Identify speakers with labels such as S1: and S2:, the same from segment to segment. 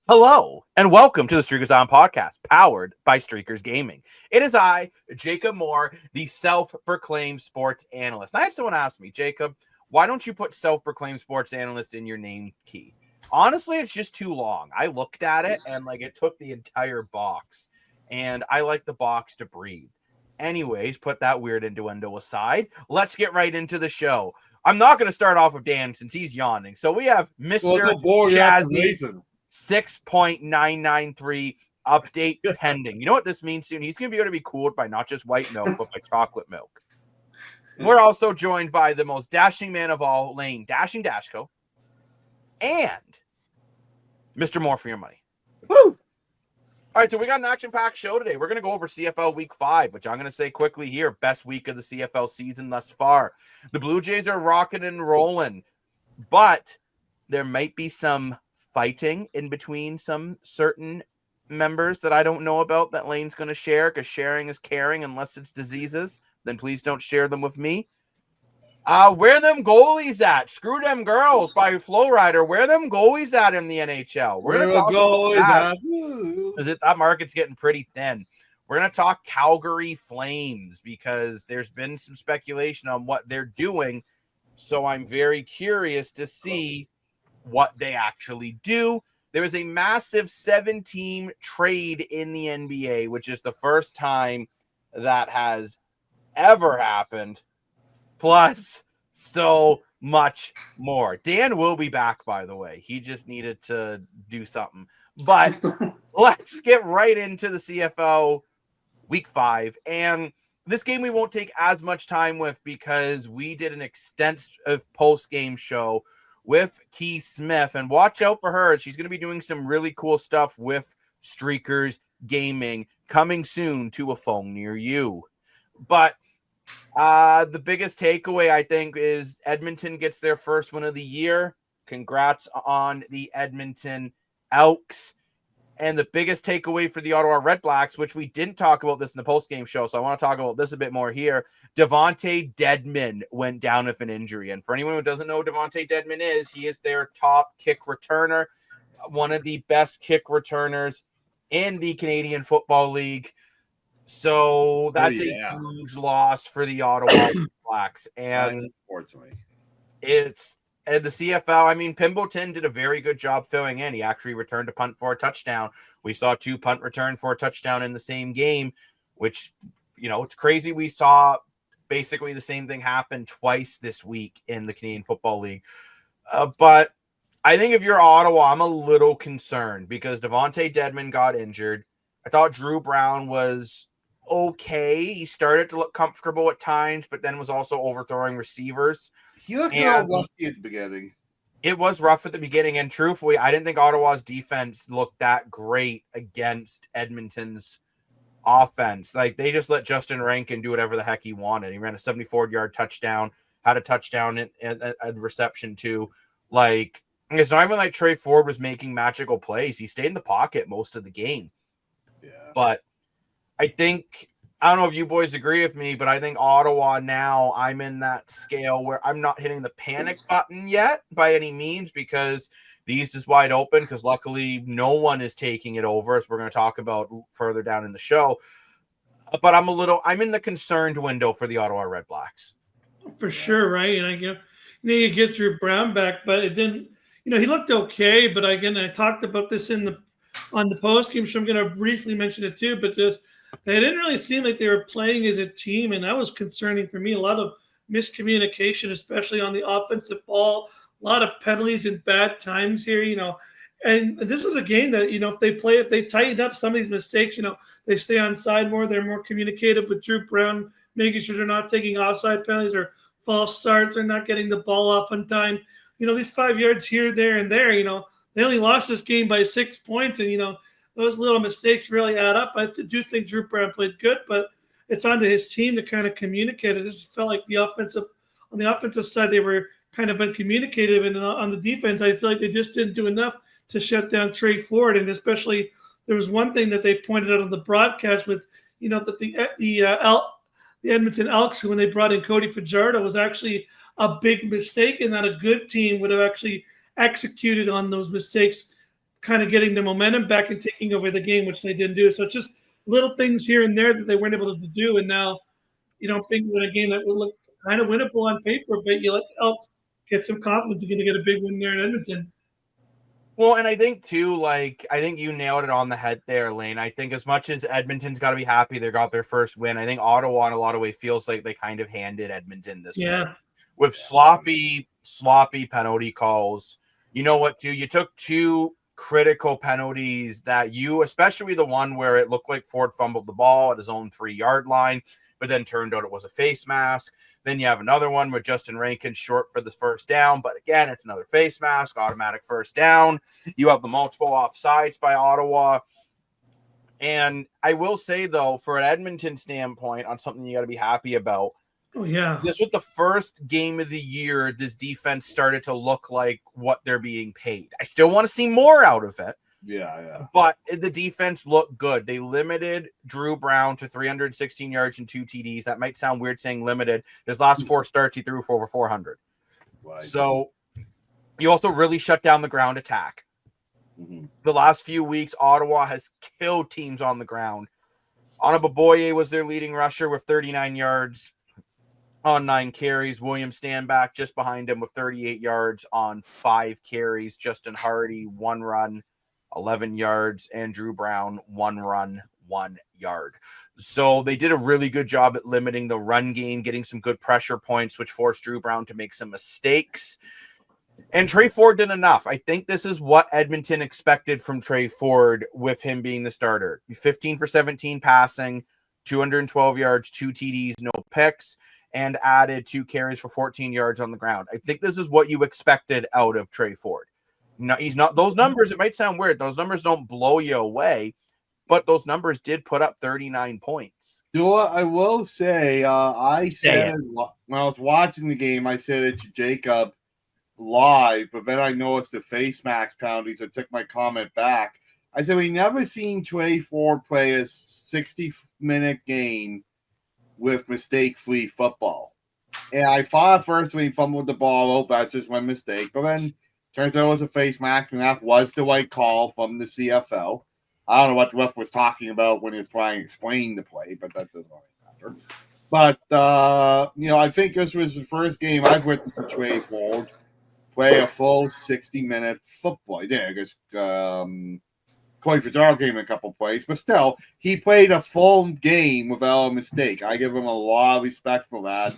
S1: Hello, and welcome to the Streakers On podcast, powered by Streakers Gaming. It is I, Jacob Moore, the self-proclaimed sports analyst. And I had someone ask me, Jacob, why don't you put self-proclaimed sports analyst in your name key? Honestly, it's just too long. I looked at it, and it took the entire box. And I like the box to breathe. Anyways, put that weird innuendo aside. Let's get right into the show. I'm not going to start off with Dan since he's yawning. So we have Mr. Chazzy. 6.993 update pending. You know what this means soon? He's going to be able to be cooled by not just white milk, but by chocolate milk. We're also joined by the most dashing man of all, Lane Dashing Dashco, and Mr. More for your money. Woo! All right, so we got an action-packed show today. We're going to go over CFL Week 5, which I'm going to say quickly here, best week of the CFL season thus far. The Blue Jays are rocking and rolling, but there might be some fighting in between some certain members that I don't know about that Lane's going to share, because sharing is caring unless it's diseases. Then please don't share them with me. Where them goalies at? Screw them girls by Flowrider. Where them goalies at in the NHL? We're going to talk about that. That market's getting pretty thin. We're going to talk Calgary Flames because there's been some speculation on what they're doing. So I'm very curious to see what they actually do. There was a massive 7-team trade in the NBA, which is the first time that has ever happened, plus so much more. Dan will be back, by the way. He just needed to do something. But let's get right into the CFL Week 5. And this game we won't take as much time with because we did an extensive post-game show with Key Smith, and watch out for her. She's going to be doing some really cool stuff with Streakers Gaming coming soon to a phone near you. But the biggest takeaway, I think, is Edmonton gets their first win of the year. Congrats on the Edmonton Elks. And the biggest takeaway for the Ottawa Redblacks, which we didn't talk about this in the post-game show, so I want to talk about this a bit more here. Devontae Dedmon went down with an injury. And for anyone who doesn't know who Devontae Dedmon is, he is their top kick returner, one of the best kick returners in the Canadian Football League. So that's a huge loss for the Ottawa Redblacks. And it's at the CFL, I mean, Pimbleton did a very good job filling in. He actually returned a punt for a touchdown. We saw 2 punt return for a touchdown in the same game, which, it's crazy. We saw basically the same thing happen twice this week in the Canadian Football League. But I think if you're Ottawa, I'm a little concerned because Devontae Dedmon got injured. I thought Drew Brown was okay. He started to look comfortable at times, but then was also overthrowing receivers.
S2: He looked rough at the beginning.
S1: It was rough at the beginning, and truthfully, I didn't think Ottawa's defense looked that great against Edmonton's offense. They just let Justin Rankin do whatever the heck he wanted. He ran a 74-yard touchdown, had a touchdown and a reception too. It's not even like Trey Ford was making magical plays. He stayed in the pocket most of the game.
S2: Yeah.
S1: But I don't know if you boys agree with me, but I think Ottawa now, I'm in that scale where I'm not hitting the panic button yet by any means because the East is wide open because luckily no one is taking it over, as we're going to talk about further down in the show. But I'm in the concerned window for the Ottawa Redblacks.
S3: For sure, right? And you get Drew Brown back, but it didn't, he looked okay, but again, I talked about this on the post-game show. I'm going to briefly mention it too, but just they didn't really seem like they were playing as a team, and that was concerning for me. A lot of miscommunication, especially on the offensive ball, a lot of penalties and bad times here, And this was a game that, if they tighten up some of these mistakes, they stay on side more, they're more communicative with Drew Brown, making sure they're not taking offside penalties or false starts, they're not getting the ball off on time. These 5 yards here, there, and there, they only lost this game by 6 points, and, those little mistakes really add up. I do think Drew Brown played good, but it's on to his team to kind of communicate. It just felt like on the offensive side, they were kind of uncommunicative, and on the defense, I feel like they just didn't do enough to shut down Trey Ford. And especially, there was one thing that they pointed out on the broadcast with, that the Edmonton Elks, when they brought in Cody Fajardo, was actually a big mistake, and that a good team would have actually executed on those mistakes kind of getting the momentum back and taking over the game, which they didn't do. So it's just little things here and there that they weren't able to do. And now, being in a game that would look kind of winnable on paper, but you let the Elks get some confidence, you're going to get a big win there in Edmonton.
S1: Well, and I think too, I think you nailed it on the head there, Lane. I think as much as Edmonton's got to be happy they got their first win, I think Ottawa in a lot of ways feels like they kind of handed Edmonton this win. With sloppy penalty calls. You know what, too? You took two critical penalties that especially the one where it looked like Ford fumbled the ball at his own 3-yard line, but then turned out it was a face mask. Then you have another one with Justin Rankin short for the first down, but again, it's another face mask, automatic first down. You have the multiple offsides by Ottawa. And I will say, though, for an Edmonton standpoint, on something you got to be happy about, this was the first game of the year this defense started to look like what they're being paid. I still want to see more out of it.
S2: Yeah.
S1: But the defense looked good. They limited Drew Brown to 316 yards and 2 TDs. That might sound weird saying limited. His last 4 starts, he threw for over 400. Right. So you also really shut down the ground attack. Mm-hmm. The last few weeks, Ottawa has killed teams on the ground. Onababoye was their leading rusher with 39 yards on 9 carries. William Stanback just behind him with 38 yards on 5 carries. Justin Hardy, 1 run, 11 yards, and Drew Brown, 1 run, 1 yard. So they did a really good job at limiting the run game, getting some good pressure points, which forced Drew Brown to make some mistakes. And Trey Ford did enough. I think this is what Edmonton expected from Trey Ford with him being the starter. 15 for 17 passing, 212 yards, 2 TDs, no picks, and added 2 carries for 14 yards on the ground. I think this is what you expected out of Trey Ford. No, he's not those numbers. It might sound weird. Those numbers don't blow you away, but those numbers did put up 39 points.
S2: You know what? I will say, I said it when I was watching the game, I said it to Jacob live, but then I noticed the face mask penalties. I took my comment back. I said, we never seen Trey Ford play a 60-minute game with mistake-free football. And I thought at first when he fumbled the ball, that's just one mistake. But then turns out it was a face mask, and that was the right call from the CFL. I don't know what the ref was talking about when he was trying to explain the play, but that doesn't really matter. But, I think this was the first game I've witnessed for Trey Ford play a full 60-minute football. Yeah, I guess Corey Fitzgerald gave him a couple plays, but still, he played a full game without a mistake. I give him a lot of respect for that.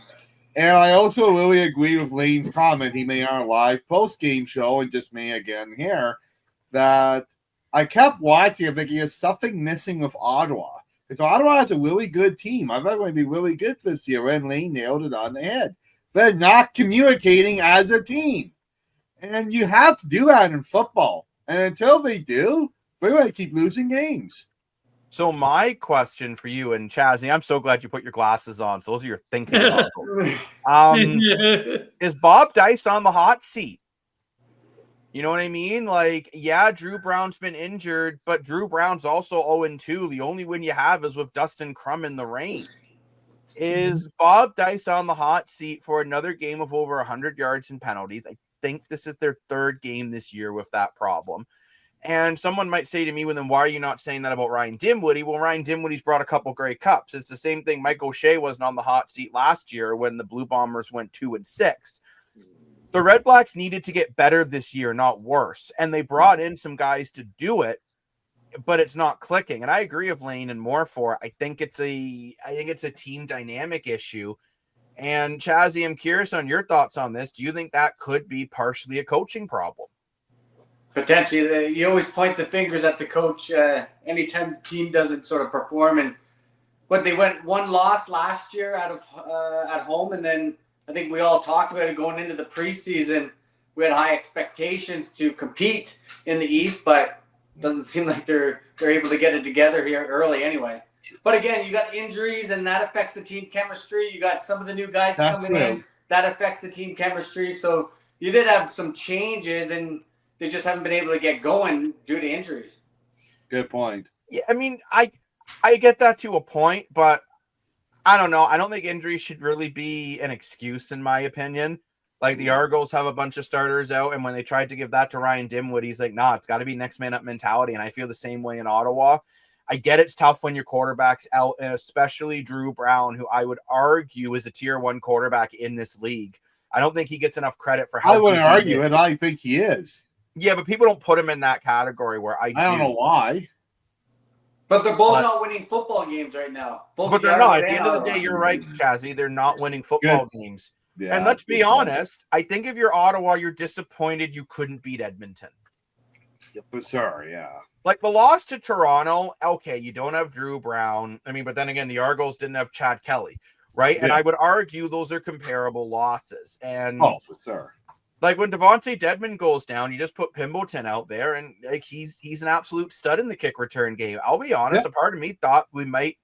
S2: And I also really agree with Lane's comment he made on our live post-game show, and just me again here, that I kept watching and thinking there's something missing with Ottawa. Because Ottawa has a really good team. I thought it would be really good this year, and Lane nailed it on the head. They're not communicating as a team. And you have to do that in football. And until they do, they're going to keep losing games.
S1: So my question for you, and Chazzy, I'm so glad you put your glasses on. So those are your thinking goggles. Is Bob Dice on the hot seat? You know what I mean? Drew Brown's been injured, but Drew Brown's also 0-2. The only win you have is with Dustin Crum in the rain. Is Bob Dice on the hot seat for another game of over 100 yards and penalties? I think this is their 3rd game this year with that problem. And someone might say to me, well, then why are you not saying that about Ryan Dinwiddie? Well, Ryan Dinwiddie's brought a couple Grey Cups. It's the same thing. Mike O'Shea wasn't on the hot seat last year when the Blue Bombers went 2-6. The Red Blacks needed to get better this year, not worse. And they brought in some guys to do it, but it's not clicking. And I agree with Lane and more for it. I think it's a team dynamic issue. And Chazzy, I'm curious on your thoughts on this. Do you think that could be partially a coaching problem?
S4: Potentially. You always point the fingers at the coach anytime the team doesn't sort of perform. And they went 1 loss last year out of at home, and then I think we all talked about it going into the preseason. We had high expectations to compete in the East, but it doesn't seem like they're able to get it together here early anyway. But again, you got injuries, and that affects the team chemistry. You got some of the new guys coming in. That affects the team chemistry. So you did have some changes, and they just haven't been able to get going due to injuries.
S2: Good point.
S1: Yeah, I mean, I get that to a point, but I don't know. I don't think injuries should really be an excuse, in my opinion. Like the Argos have a bunch of starters out, and when they tried to give that to Ryan Dimwood, he's like, nah, it's got to be next man up mentality. And I feel the same way in Ottawa. I get it's tough when your quarterback's out, and especially Drew Brown, who I would argue is a tier 1 quarterback in this league. I don't think he gets enough credit for how
S2: I wouldn't argue it. I think he is.
S1: Yeah, but people don't put him in that category where I
S2: don't know why.
S4: But they're both not winning football games right now.
S1: But they're not. At the end of the day, you're right, Chazzy. They're not winning football games. Yeah, and let's be honest, I think if you're Ottawa, you're disappointed you couldn't beat Edmonton.
S2: Yep, sorry, yeah.
S1: Like the loss to Toronto, okay, you don't have Drew Brown. I mean, but then again, the Argos didn't have Chad Kelly, right? Yeah. And I would argue those are comparable losses. And
S2: for sure.
S1: Like when Devontae Dedmon goes down, you just put Pimbleton out there, and like he's an absolute stud in the kick return game. I'll be honest, a part of me thought we might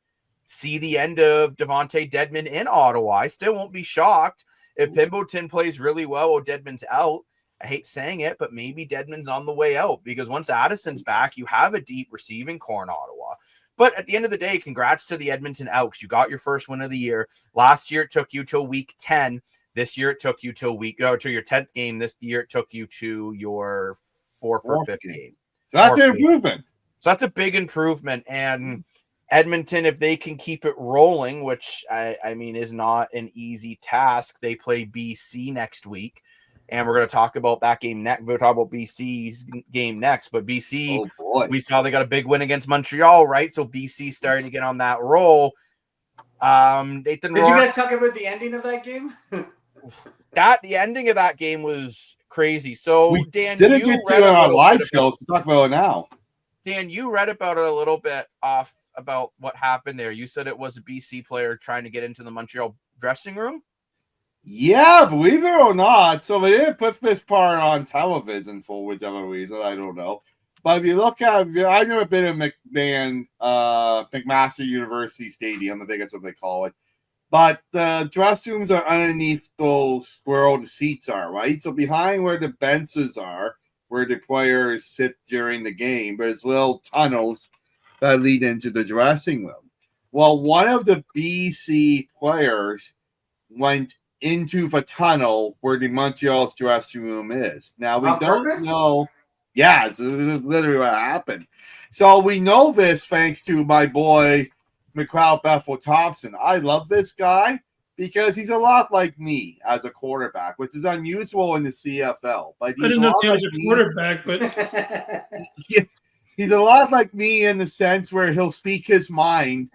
S1: see the end of Devontae Dedmon in Ottawa. I still won't be shocked if Pimbleton plays really well or Dedmon's out. I hate saying it, but maybe Dedmon's on the way out because once Addison's back, you have a deep receiving core in Ottawa. But at the end of the day, congrats to the Edmonton Elks. You got your first win of the year. Last year, it took you till week 10. This year, it took you to your 10th game. This year, it took you to your 4th or 5th game.
S2: So that's an improvement.
S1: So that's a big improvement. And Edmonton, if they can keep it rolling, which I mean is not an easy task, they play BC next week. And we're going to talk about that game next. We'll talk about BC's game next. But BC, we saw they got a big win against Montreal, right? So BC starting to get on that roll. Did
S4: you guys talk about the ending of that game?
S1: The ending of that game was crazy. So Dan,
S2: didn't get to our live shows to talk about it now.
S1: Dan, you read about it a little bit about what happened there. You said it was a BC player trying to get into the Montreal dressing room.
S2: Yeah, believe it or not. So they didn't put this part on television for whichever reason. I don't know. But if you look at, I've never been in McMaster University Stadium. I think that's what they call it. But the dressing rooms are underneath those where the seats are, right? So behind where the benches are, where the players sit during the game, there's little tunnels that lead into the dressing room. Well, one of the BC players went into the tunnel where the Montreal's dressing room is. Now, we don't know. Yeah, it's literally what happened. So we know this thanks to my boy, McLeod Bethel Thompson. I love this guy because he's a lot like me as a quarterback, which is unusual in the CFL. But
S3: I didn't know he was a quarterback, but
S2: he's a lot like me in the sense where he'll speak his mind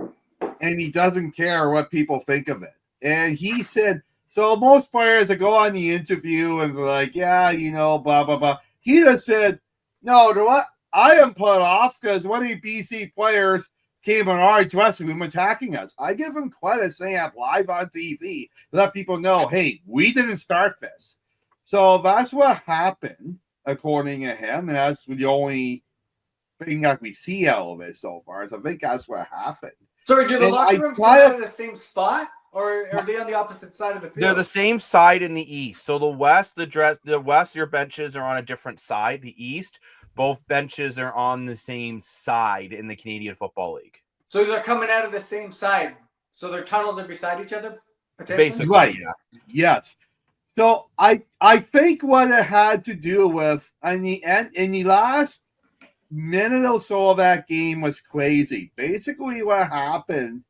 S2: and he doesn't care what people think of it. And he said, so most players that go on the interview and they're like, yeah, blah, blah, blah. He just said, no, what? I am put off because one of the BC players came in our dressing room attacking us. I give him credit saying I'm live on TV to let people know, hey, we didn't start this. So that's what happened, according to him. And that's the only thing that we see out of it so far. So I think that's what happened.
S4: Sorry, do the locker rooms come in the same spot? Or are they on the opposite side of the field?
S1: They're the same side in the east. So the west, your benches are on a different side. The east, both benches are on the same side in the Canadian Football League.
S4: So they're coming out of the same side. So their tunnels are beside each other?
S1: Basically,
S2: right. Yeah. Yes. So I think what it had to do with in the last minute or so of that game was crazy. Basically what happened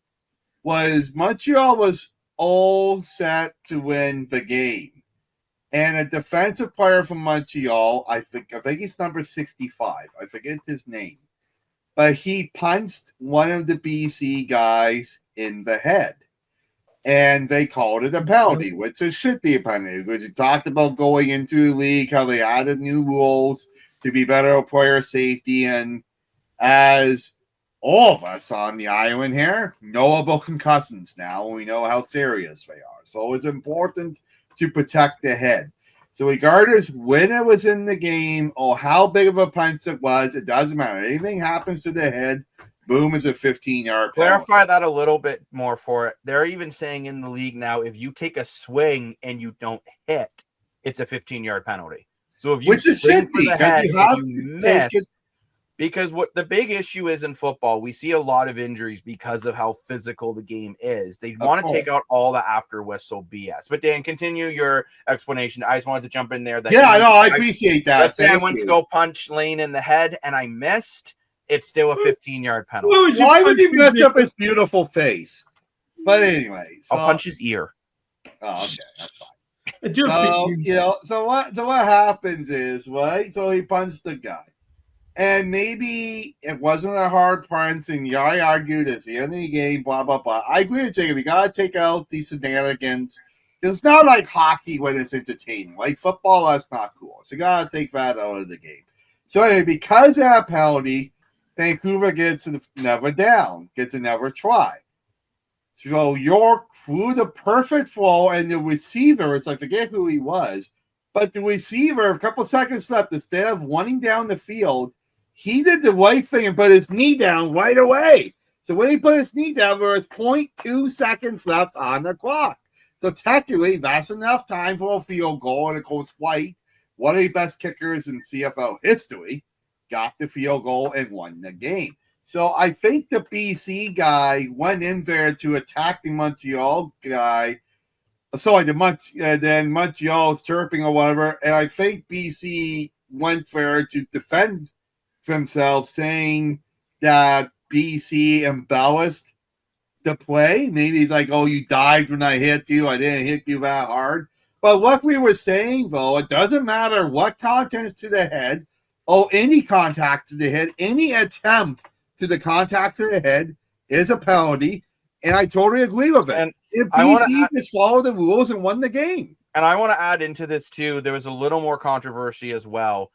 S2: was Montreal was all set to win the game. And a defensive player from Montreal, I think he's number 65. I forget his name. But he punched one of the BC guys in the head. And they called it a penalty, which it should be a penalty. Because you talked about going into the league, how they added new rules to be better at player safety. And as all of us on the island here know about concussions now, and we know how serious they are. So it's important to protect the head. So regardless when it was in the game or how big of a punch it was, it doesn't matter. Anything happens to the head, boom, is a 15-yard penalty.
S1: Clarify that a little bit more for it. They're even saying in the league now, if you take a swing and you don't hit, it's a 15-yard penalty. So if you swing for the head and you miss, Because what the big issue is in football, we see a lot of injuries because of how physical the game is. They want to take out all the after whistle BS. But Dan, continue your explanation. I just wanted to jump in there. That
S2: I appreciate that.
S1: Let's say I went to go punch Lane in the head and I missed. It's still a 15-yard penalty.
S2: Why would he mess up his beautiful face? But anyway,
S1: I'll punch his ear.
S2: Oh, okay, that's fine. So what happens is, right? So he punched the guy. And maybe it wasn't a hard punch, and I argued it's the end of the game, blah, blah, blah. I agree with Jacob. You got to take out these shenanigans. It's not like hockey when it's entertaining. Like football, that's not cool. So you got to take that out of the game. So anyway, because of that penalty, Vancouver gets another down, gets another try. So York threw the perfect throw, and the receiver, I forget who he was, but the receiver, a couple seconds left, instead of running down the field, he did the right thing and put his knee down right away. So when he put his knee down, there was 0.2 seconds left on the clock. So technically, that's enough time for a field goal. And of course, White, one of the best kickers in CFL history, got the field goal and won the game. So I think the BC guy went in there to attack the Montreal guy. Sorry, then Montreal's chirping or whatever. And I think BC went there to defend himself, saying that BC embellished the play. Maybe he's like, oh, you dived when I hit you. I didn't hit you that hard. But what we were saying, though, it doesn't matter what contact to the head or any contact to the head, any attempt to the contact to the head is a penalty. And I totally agree with it. And if BC just followed the rules and won the game.
S1: And I want to add into this, too, there was a little more controversy as well.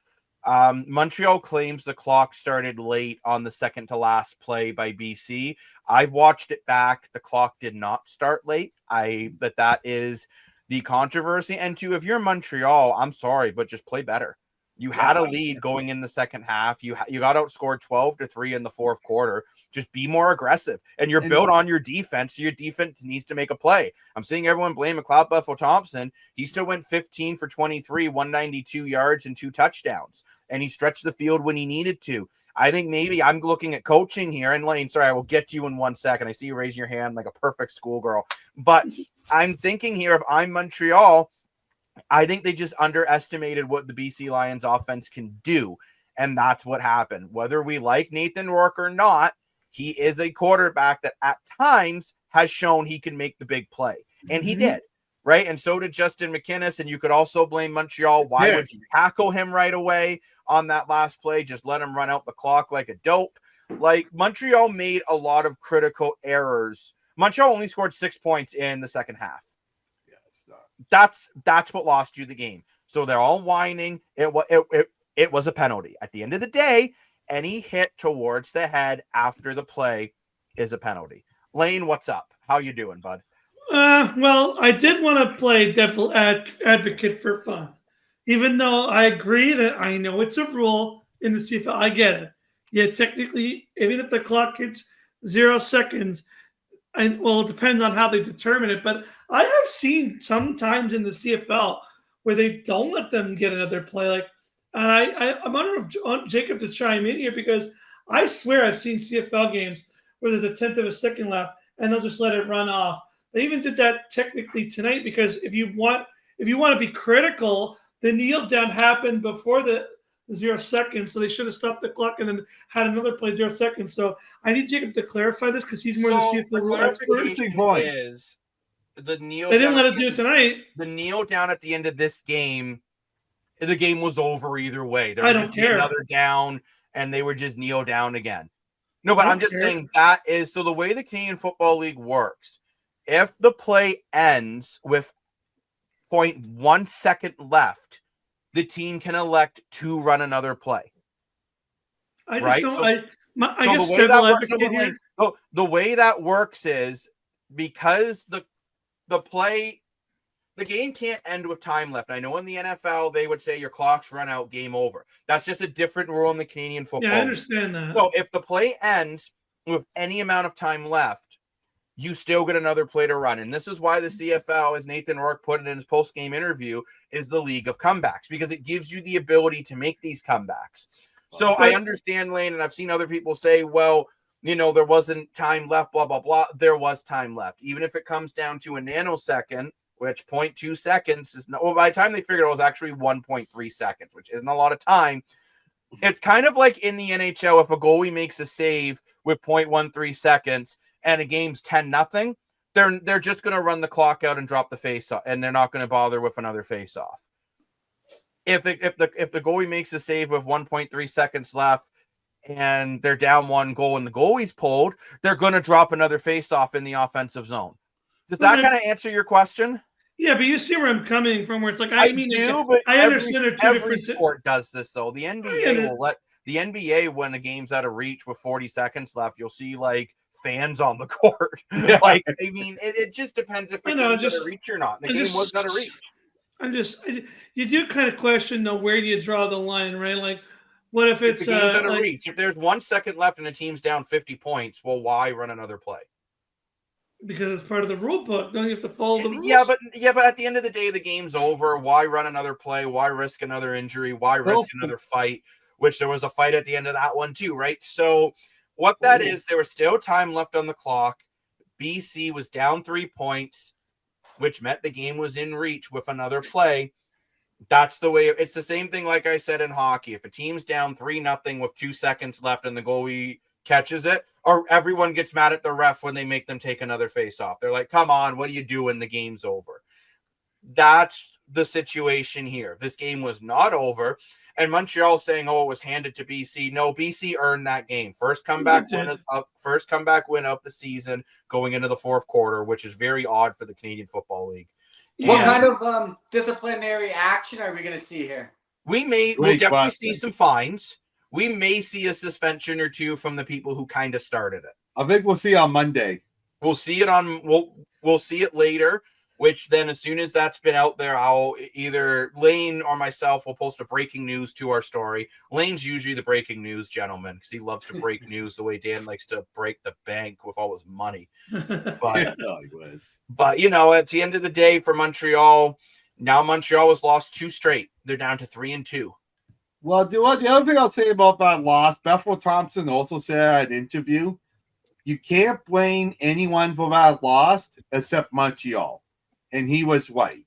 S1: Montreal claims the clock started late on the second to last play by BC. I've watched it back. The clock did not start late. But that is the controversy. And two, if you're Montreal, I'm sorry, but just play better. You had a lead going in the second half. You got outscored 12-3 in the fourth quarter. Just be more aggressive. And you're built on your defense, so your defense needs to make a play. I'm seeing everyone blame McLeod Buffalo-Thompson. He still went 15 for 23, 192 yards and 2 touchdowns. And he stretched the field when he needed to. I think maybe I'm looking at coaching here. And Lane, sorry, I will get to you in 1 second. I see you raising your hand like a perfect schoolgirl. But I'm thinking here, if I'm Montreal, I think they just underestimated what the BC Lions offense can do. And that's what happened. Whether we like Nathan Rourke or not, he is a quarterback that at times has shown he can make the big play. And he did, right? And so did Justin McInnis. And you could also blame Montreal. Why would you tackle him right away on that last play? Just let him run out the clock like a dope. Like, Montreal made a lot of critical errors. Montreal only scored 6 points in the second half. That's what lost you the game. So they're all whining. It was a penalty. At the end of the day, any hit towards the head after the play is a penalty. Lane, what's up? How you doing, bud?
S3: Well, I did want to play devil advocate for fun. Even though I agree that I know it's a rule in the CFL. I get it. Yeah, technically, even if the clock hits 0 seconds, and well, it depends on how they determine it, but I have seen sometimes in the CFL where they don't let them get another play. Like, and I'm wondering if Jacob to chime in here, because I swear I've seen CFL games where there's a 10th of a second left and they'll just let it run off. They even did that technically tonight, because if you want to be critical, the kneel down happened before the 0 seconds, so they should have stopped the clock and then had another play 0 seconds. So I need Jacob to clarify this, because he's more the CFL rule expert.
S1: Is the kneel?
S3: They didn't let it do it tonight.
S1: The kneel down at the end of this game, the game was over either way.
S3: I don't care.
S1: Another down, and they would just kneel down again. No, but I'm just saying that is so the way the Canadian Football League works. If the play ends with 0.1 second left, the team can elect to run another play.
S3: I just
S1: right?
S3: don't. I guess
S1: the way that works is because the game can't end with time left. I know in the NFL they would say your clock's run out, game over. That's just a different rule in the Canadian football.
S3: Yeah, I understand that.
S1: So if the play ends with any amount of time left, you still get another play to run. And this is why the CFL, as Nathan Rourke put it in his post-game interview, is the league of comebacks, because it gives you the ability to make these comebacks. So I understand, Lane, and I've seen other people say, well, there wasn't time left, blah, blah, blah. There was time left. Even if it comes down to a nanosecond, which 0.2 seconds is by the time they figured it was actually 1.3 seconds, which isn't a lot of time. It's kind of like in the NHL, if a goalie makes a save with 0.13 seconds and a game's 10-0, they're just going to run the clock out and drop the face off, and they're not going to bother with another face off. If the goalie makes a save with 1.3 seconds left and they're down 1 goal and the goalie's pulled, they're going to drop another face off in the offensive zone. Does that kind of answer your question?
S3: Yeah, but you see where I'm coming from, where it's like
S1: I understand every sport does this though. The NBA will let the NBA, when a game's out of reach with 40 seconds left, you'll see like fans on the court. Like, I mean, it just depends if the game's out of reach or not. The game was out of reach.
S3: You do kind of question though, where do you draw the line, right? Like, what if it's
S1: the game's out of reach? If there's 1 second left and the team's down 50 points, well, why run another play?
S3: Because it's part of the rule book. Don't you have to follow the rules?
S1: Yeah, but at the end of the day, the game's over. Why run another play? Why risk another injury? Why risk another fight? Which there was a fight at the end of that one too, right? So what that is, there was still time left on the clock. BC was down 3 points, which meant the game was in reach with another play. That's the way. It's the same thing like I said in hockey. If a team's down 3-0 with 2 seconds left and the goalie catches it, or everyone gets mad at the ref when they make them take another face off. They're like, come on, what are you doing? The game's over. That's the situation here. This game was not over. And Montreal saying, oh, it was handed to BC. No, BC earned that game. First comeback win of the season going into the fourth quarter, which is very odd for the Canadian Football League.
S4: What kind of disciplinary action are we going to see here?
S1: We'll definitely see some fines. We may see a suspension or two from the people who kind of started it.
S2: I think we'll see on Monday.
S1: We'll see it we'll see it later, which then as soon as that's been out there, I'll either Lane or myself will post a breaking news to our story. Lane's usually the breaking news gentleman because he loves to break news the way Dan likes to break the bank with all his money. But, at the end of the day for Montreal, now Montreal has lost 2 straight. They're down to 3-2.
S2: Well, the other thing I'll say about that loss, Bethel Thompson also said at an interview, you can't blame anyone for that loss except Montreal. And he was right.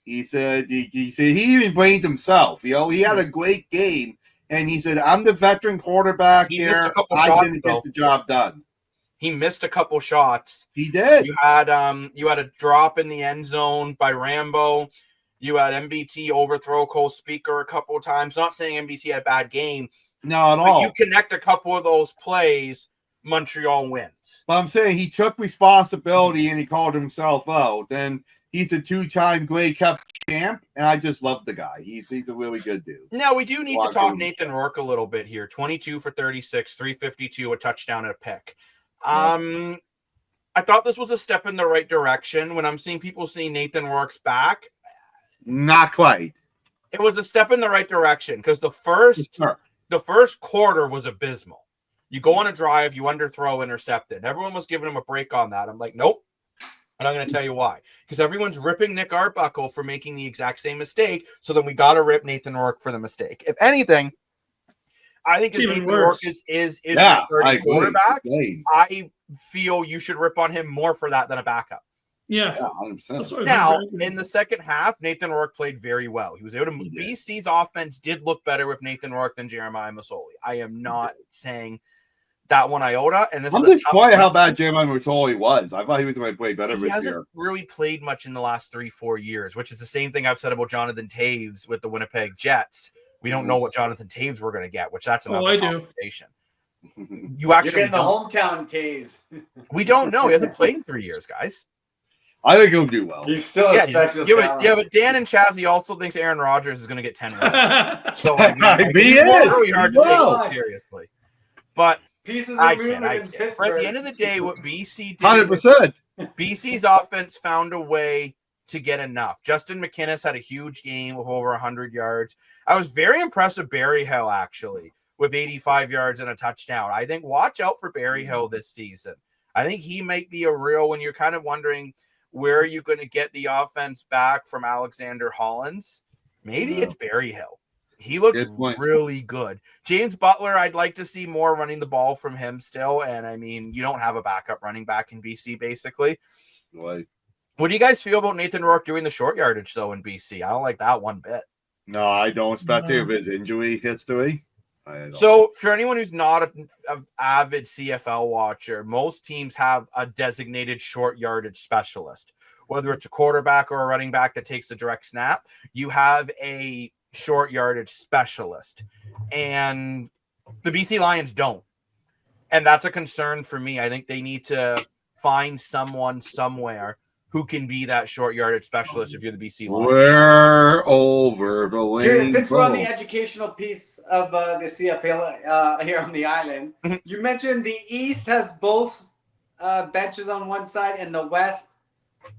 S2: He said he even blamed himself. He had a great game. And he said, I'm the veteran quarterback here. I didn't get the job done.
S1: He missed a couple shots.
S2: He did.
S1: You had a drop in the end zone by Rambo. You had MBT overthrow Cole Speaker a couple of times. Not saying MBT had a bad game.
S2: No, at all.
S1: You connect a couple of those plays, Montreal wins.
S2: But I'm saying he took responsibility and he called himself out. And he's a 2-time Grey Cup champ, and I just love the guy. He's a really good dude.
S1: Now, we do need to talk Nathan Rourke a little bit here. 22 for 36, 352, a touchdown and a pick. I thought this was a step in the right direction. When I'm seeing people see Nathan Rourke's back,
S2: not quite.
S1: It was a step in the right direction because the first quarter was abysmal. You go on a drive, you underthrow, intercepted. Everyone was giving him a break on that. I'm like, nope. And I'm going to tell you why. Because everyone's ripping Nick Arbuckle for making the exact same mistake. So then we got to rip Nathan Rourke for the mistake. If anything, I think if Nathan Rourke is the starting quarterback, I feel you should rip on him more for that than a backup.
S3: Yeah,
S2: 100%.
S1: Now, in the second half, Nathan Rourke played very well. He was able to move. BC's offense did look better with Nathan Rourke than Jeremiah Masoli. I am not saying that one iota. And
S2: I'm disappointed how bad Jeremiah Masoli was. I thought he was going to play better this year. He hasn't
S1: really played much in the last 3-4 years, which is the same thing I've said about Jonathan Taves with the Winnipeg Jets. We don't know what Jonathan Taves we're going to get, which that's another conversation.
S4: You're getting the hometown Taves.
S1: We don't know. He hasn't played in 3 years, guys.
S2: I think he'll do well.
S4: He's still a special talent.
S1: But Dan and Chazzy also thinks Aaron Rodgers is going to get 10 wins. So
S2: he is
S1: really hard to take seriously. But
S4: pieces
S1: I
S4: of
S1: can't.
S4: Pittsburgh.
S1: At the end of the day, what BC did,
S2: 100%.
S1: BC's offense found a way to get enough. Justin McInnes had a huge game with over 100 yards. I was very impressed with Barry Hill, actually, with 85 yards and a touchdown. I think watch out for Barry Hill this season. I think he might be a real, when you're kind of wondering, where are you going to get the offense back from Alexander Hollins? Maybe it's Barry Hill. He looked really good. James Butler, I'd like to see more running the ball from him still. And I mean, you don't have a backup running back in BC, basically.
S2: Right.
S1: What do you guys feel about Nathan Rourke doing the short yardage, though, in BC? I don't like that one bit.
S2: No, I don't, especially if his injury history.
S1: So, for anyone who's not an avid CFL watcher, most teams have a designated short yardage specialist. Whether it's a quarterback or a running back that takes the direct snap, you have a short yardage specialist. And the BC Lions don't. And that's a concern for me. I think they need to find someone somewhere who can be that short yardage specialist if you're the BC Lions.
S2: We're over the lane.
S4: Since we're on the educational piece of the CFL here on the island, you mentioned the East has both benches on one side and the West.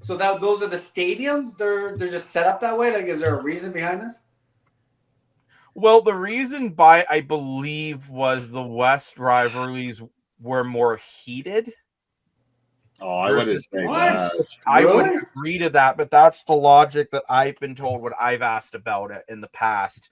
S4: So those are the stadiums? They're just set up that way? Like, is there a reason behind this?
S1: Well, the reason I believe was the West rivalries were more heated.
S2: Oh, I wouldn't say that.
S1: I wouldn't agree to that, but that's the logic that I've been told when I've asked about it in the past.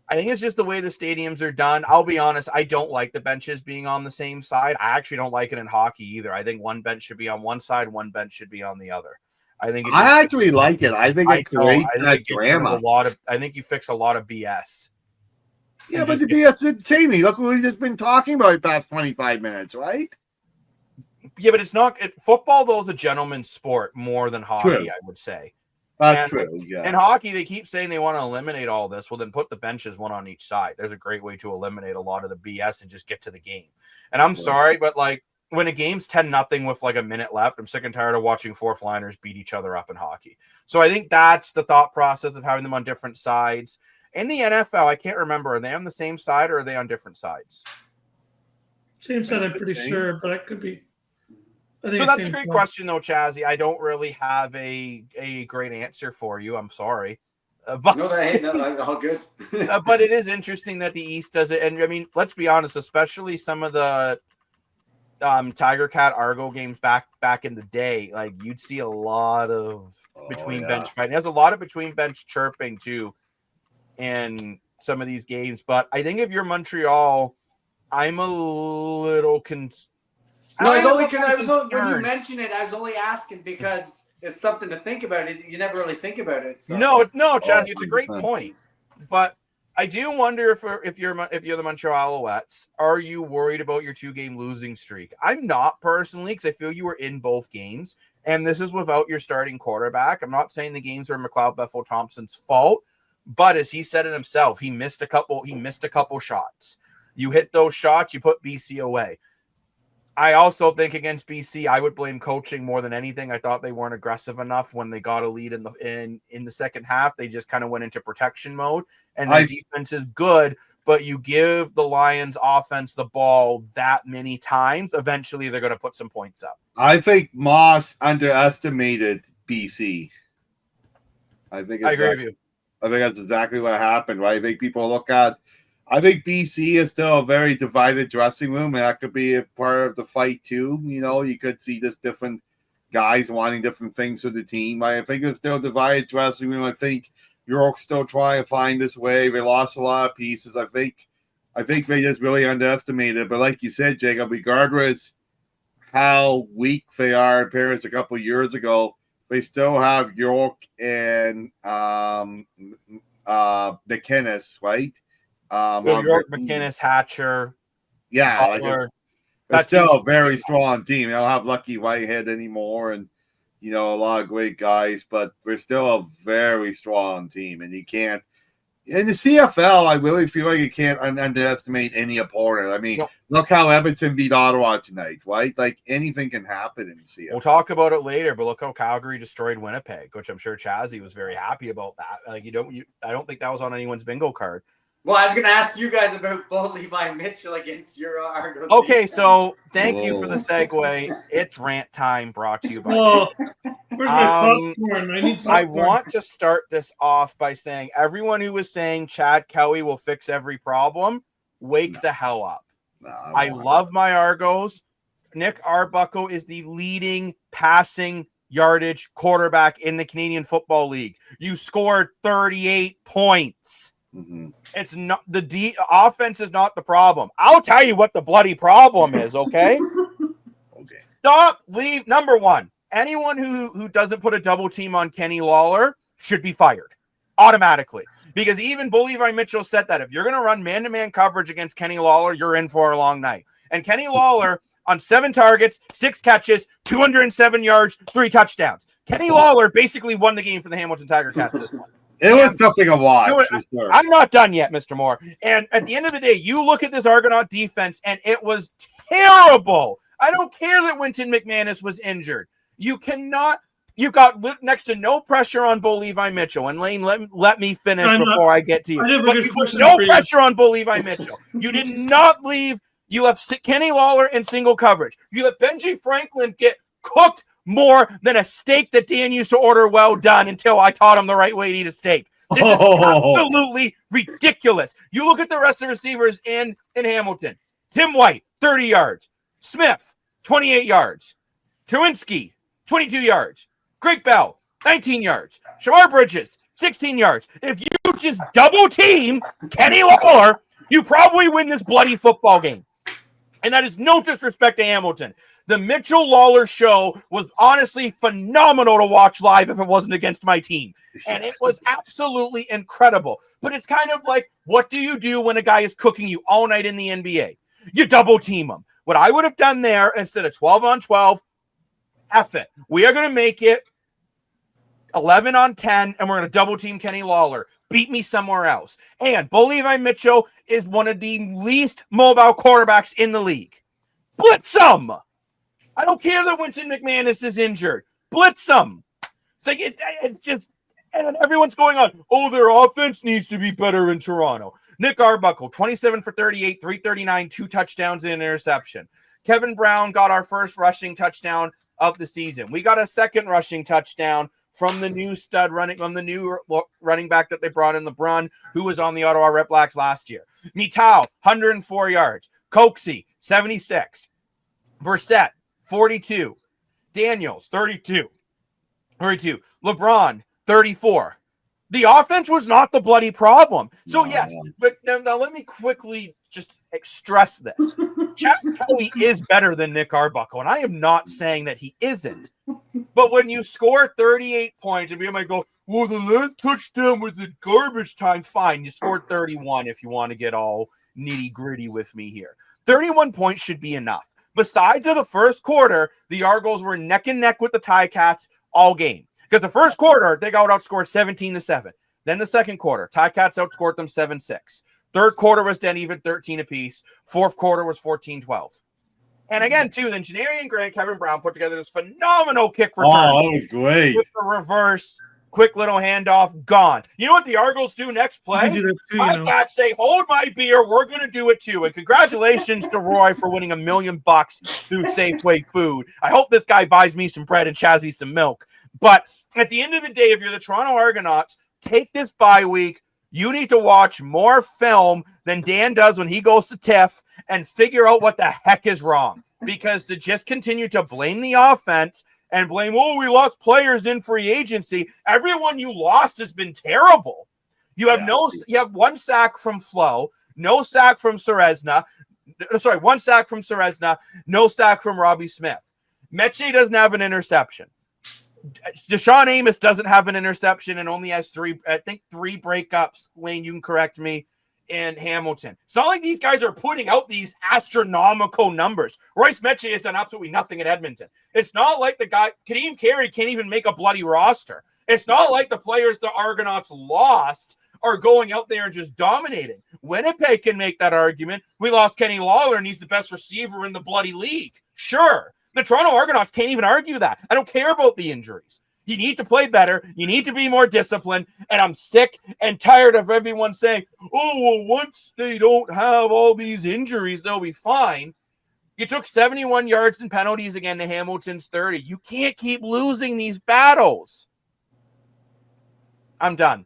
S1: I think it's just the way the stadiums are done. I'll be honest, I don't like the benches being on the same side. I actually don't like it in hockey either. I think one bench should be on one side, one bench should be on the other.
S2: I actually like it. I think it creates that drama.
S1: I think you fix a lot of BS.
S2: Yeah, but the BS didn't say me. Look what we've just been talking about the past 25 minutes, right?
S1: Yeah, but it's not football, though, is a gentleman's sport more than hockey, I would say.
S2: That's true, yeah.
S1: In hockey, they keep saying they want to eliminate all this. Well, then put the benches one on each side. There's a great way to eliminate a lot of the BS and just get to the game. And I'm sorry, but like when a game's 10-0 with like a minute left, I'm sick and tired of watching fourth liners beat each other up in hockey. So I think that's the thought process of having them on different sides. In the NFL, I can't remember. Are they on the same side or are they on different sides?
S3: Same side, I'm pretty sure, but it could be.
S1: So that's a great question, though, Chazzy. I don't really have a great answer for you. I'm sorry. But,
S4: all good.
S1: But it is interesting that the East does it. And, I mean, let's be honest, especially some of the Tiger Cat Argo games back in the day, like you'd see a lot of bench fighting. There's a lot of between bench chirping, too, in some of these games. But I think if you're Montreal, I'm a little concerned.
S4: No, when you mention it, I was only asking because it's something to think about. You never really think about it. So.
S1: No, Chaz, it's a great point. But I do wonder if you're the Montreal Alouettes, are you worried about your 2-game losing streak? I'm not personally, because I feel you were in both games, and this is without your starting quarterback. I'm not saying the games are McLeod Bethel Thompson's fault, but as he said it himself, he missed a couple shots. You hit those shots, you put BC away. I also think against BC, I would blame coaching more than anything. I thought they weren't aggressive enough when they got a lead in the second half. They just kind of went into protection mode, and the defense is good, but you give the Lions offense the ball that many times, eventually they're going to put some points up.
S2: I think Moss underestimated BC. I agree with you. I think that's exactly what happened, right? I think people look at I think BC is still a very divided dressing room, and that could be a part of the fight too. You know, you could see just different guys wanting different things for the team. I think it's still a divided dressing room. I think York's still trying to find his way. They lost a lot of pieces. I think they just really underestimated. But like you said, Jacob, regardless how weak they are, parents a couple of years ago, they still have York and McInnes, right?
S1: York, McInnes, Hatcher.
S2: Yeah, that's still a very strong team. They don't have Lucky Whitehead anymore, and a lot of great guys, but we're still a very strong team. And you can't in the CFL. I really feel like you can't underestimate any opponent. I mean, look how Edmonton beat Ottawa tonight, right? Like anything can happen in the CFL.
S1: We'll talk about it later, but look how Calgary destroyed Winnipeg, which I'm sure Chazzy was very happy about that. Like I don't think that was on anyone's bingo card.
S4: Well, I was going to ask you guys about Bo Levi Mitchell against your Argos.
S1: Okay, so thank you for the segue. It's rant time, brought to you by
S3: where's my popcorn? I need popcorn.
S1: I want to start this off by saying everyone who was saying Chad Kelly will fix every problem, wake the hell up. I love my Argos. Nick Arbuckle is the leading passing yardage quarterback in the Canadian Football League. You scored 38 points. It's not the offense is not the problem. I'll tell you what the bloody problem is, okay? Okay. Number one, anyone who doesn't put a double team on Kenny Lawler should be fired automatically. Because even Levi Mitchell said that if you're going to run man-to-man coverage against Kenny Lawler, you're in for a long night. And Kenny Lawler on 7 targets, 6 catches, 207 yards, 3 touchdowns. Kenny Lawler basically won the game for the Hamilton Tiger Cats this one.
S2: It was something to watch. Sure.
S1: I'm not done yet, Mr. Moore. And at the end of the day, you look at this Argonaut defense, and it was terrible. I don't care that Wynton McManus was injured. You've got next to no pressure on Levi Mitchell. And Lane, let me finish before I get to you. But you put no pressure on Levi Mitchell. You did not leave. You left Kenny Lawler in single coverage. You let Benji Franklin get cooked more than a steak that Dan used to order well done until I taught him the right way to eat a steak. This is absolutely ridiculous. You look at the rest of the receivers in Hamilton. Tim White, 30 yards. Smith, 28 yards. Towinski, 22 yards. Greg Bell, 19 yards. Shamar Bridges, 16 yards. If you just double team Kenny Lawler, you probably win this bloody football game. And that is no disrespect to Hamilton. The Mitchell Lawler show was honestly phenomenal to watch live if it wasn't against my team. And it was absolutely incredible. But it's kind of like, what do you do when a guy is cooking you all night in the NBA? You double team him. What I would have done there, instead of 12 on 12, F it. We are going to make it 11 on 10, and we're going to double team Kenny Lawler. Beat me somewhere else. And Levi Mitchell is one of the least mobile quarterbacks in the league. Blitz him. I don't care that Wynton McManus is injured. Blitz him. It's like it's just, and everyone's going on, their offense needs to be better in Toronto. Nick Arbuckle, 27 for 38, 339, 2 touchdowns and an interception. Kevin Brown got our first rushing touchdown of the season. We got a second rushing touchdown from the new running back that they brought in, LeBron, who was on the Ottawa Red Blacks last year. Mitau, 104 yards. Coxie, 76. Brissett, 42. Daniels, 32. LeBron, 34. The offense was not the bloody problem. So, yes, but now let me quickly just stress this. Chad Kelly is better than Nick Arbuckle, and I am not saying that he isn't. But when you score 38 points, and we might go, well, the last touchdown was in garbage time. Fine, you scored 31 if you want to get all nitty-gritty with me here. 31 points should be enough. Besides of the first quarter, the Argos were neck and neck with the Ticats all game. Because the first quarter, they got outscored 17-7. Then the second quarter, Ticats outscored them 7-6. Third quarter was then even 13 apiece. Fourth quarter was 14-12. And again, too, then Janarian Grant, Kevin Brown put together this phenomenal kick return.
S2: Oh, that was great.
S1: With the reverse, quick little handoff, gone. You know what the Argos do next play? Ticats say, hold my beer, we're going to do it too. And congratulations to Roy for winning $1 million through Safeway Food. I hope this guy buys me some bread and Chazzy some milk. But at the end of the day, if you're the Toronto Argonauts, take this bye week. You need to watch more film than Dan does when he goes to TIFF and figure out what the heck is wrong. Because to just continue to blame the offense and blame, we lost players in free agency. Everyone you lost has been terrible. You have you have 1 sack from Flo, no sack from Serezna. Sorry, 1 sack from Serezna, no sack from Robbie Smith. Mechie doesn't have an interception. Deshaun Amos doesn't have an interception and only has 3 breakups. Lane, you can correct me, in Hamilton. It's not like these guys are putting out these astronomical numbers. Royce Mechie has done absolutely nothing at Edmonton. It's not like the guy, Kadeem Carey can't even make a bloody roster. It's not like the players the Argonauts lost are going out there and just dominating. Winnipeg can make that argument. We lost Kenny Lawler and he's the best receiver in the bloody league. Sure. The Toronto Argonauts can't even argue that. I don't care about the injuries. You need to play better. You need to be more disciplined. And I'm sick and tired of everyone saying, once they don't have all these injuries, they'll be fine. You took 71 yards in penalties again to Hamilton's 30. You can't keep losing these battles. I'm done.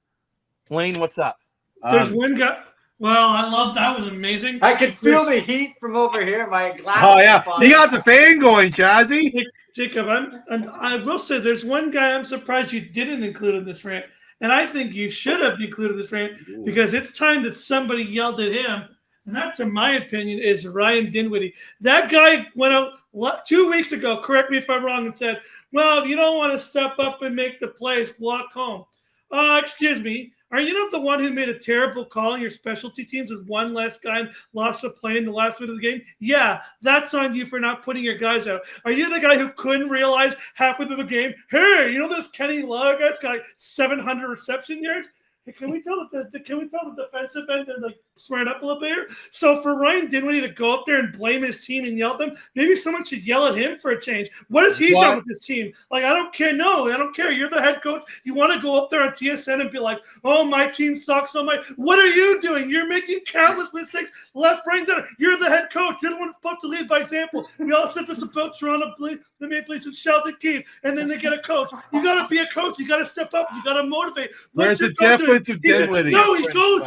S1: Lane, what's up?
S3: There's one guy. Well, I love that. Was amazing.
S4: I could feel the heat from over here. My glass.
S2: Oh yeah, you got the fan going, Chazzy.
S3: Jacob, I will say there's one guy I'm surprised you didn't include in this rant, And I think you should have included this rant because it's time that somebody yelled at him. And that, in my opinion, is Ryan Dinwiddie. That guy went out 2 weeks ago, correct me if I'm wrong, and said, well, if you don't want to step up and make the plays, walk home. Excuse me. Are you not the one who made a terrible call in your specialty teams with one less guy and lost a play in the last minute of the game? Yeah, that's on you for not putting your guys out. Are you the guy who couldn't realize halfway through the game, hey, you know this Kenny Lawler guy's got 700 reception yards? Hey, can we tell the defensive end to like smarten up a little bit here? So for Ryan Dinwiddie to go up there and blame his team and yell at them, maybe someone should yell at him for a change. What has he done with his team? Like, I don't care. No, I don't care. You're the head coach. You want to go up there on TSN and be like, oh, my team sucks. What are you doing? You're making countless mistakes left, right, and center. You're the head coach. You're the one supposed to lead by example. We all said this about Toronto, the Maple Leafs, and Sheldon Keefe, and then they get a coach. You got to be a coach. You got to step up. You got to motivate.
S2: Where's the difference of Dinwiddie?
S3: No, he goes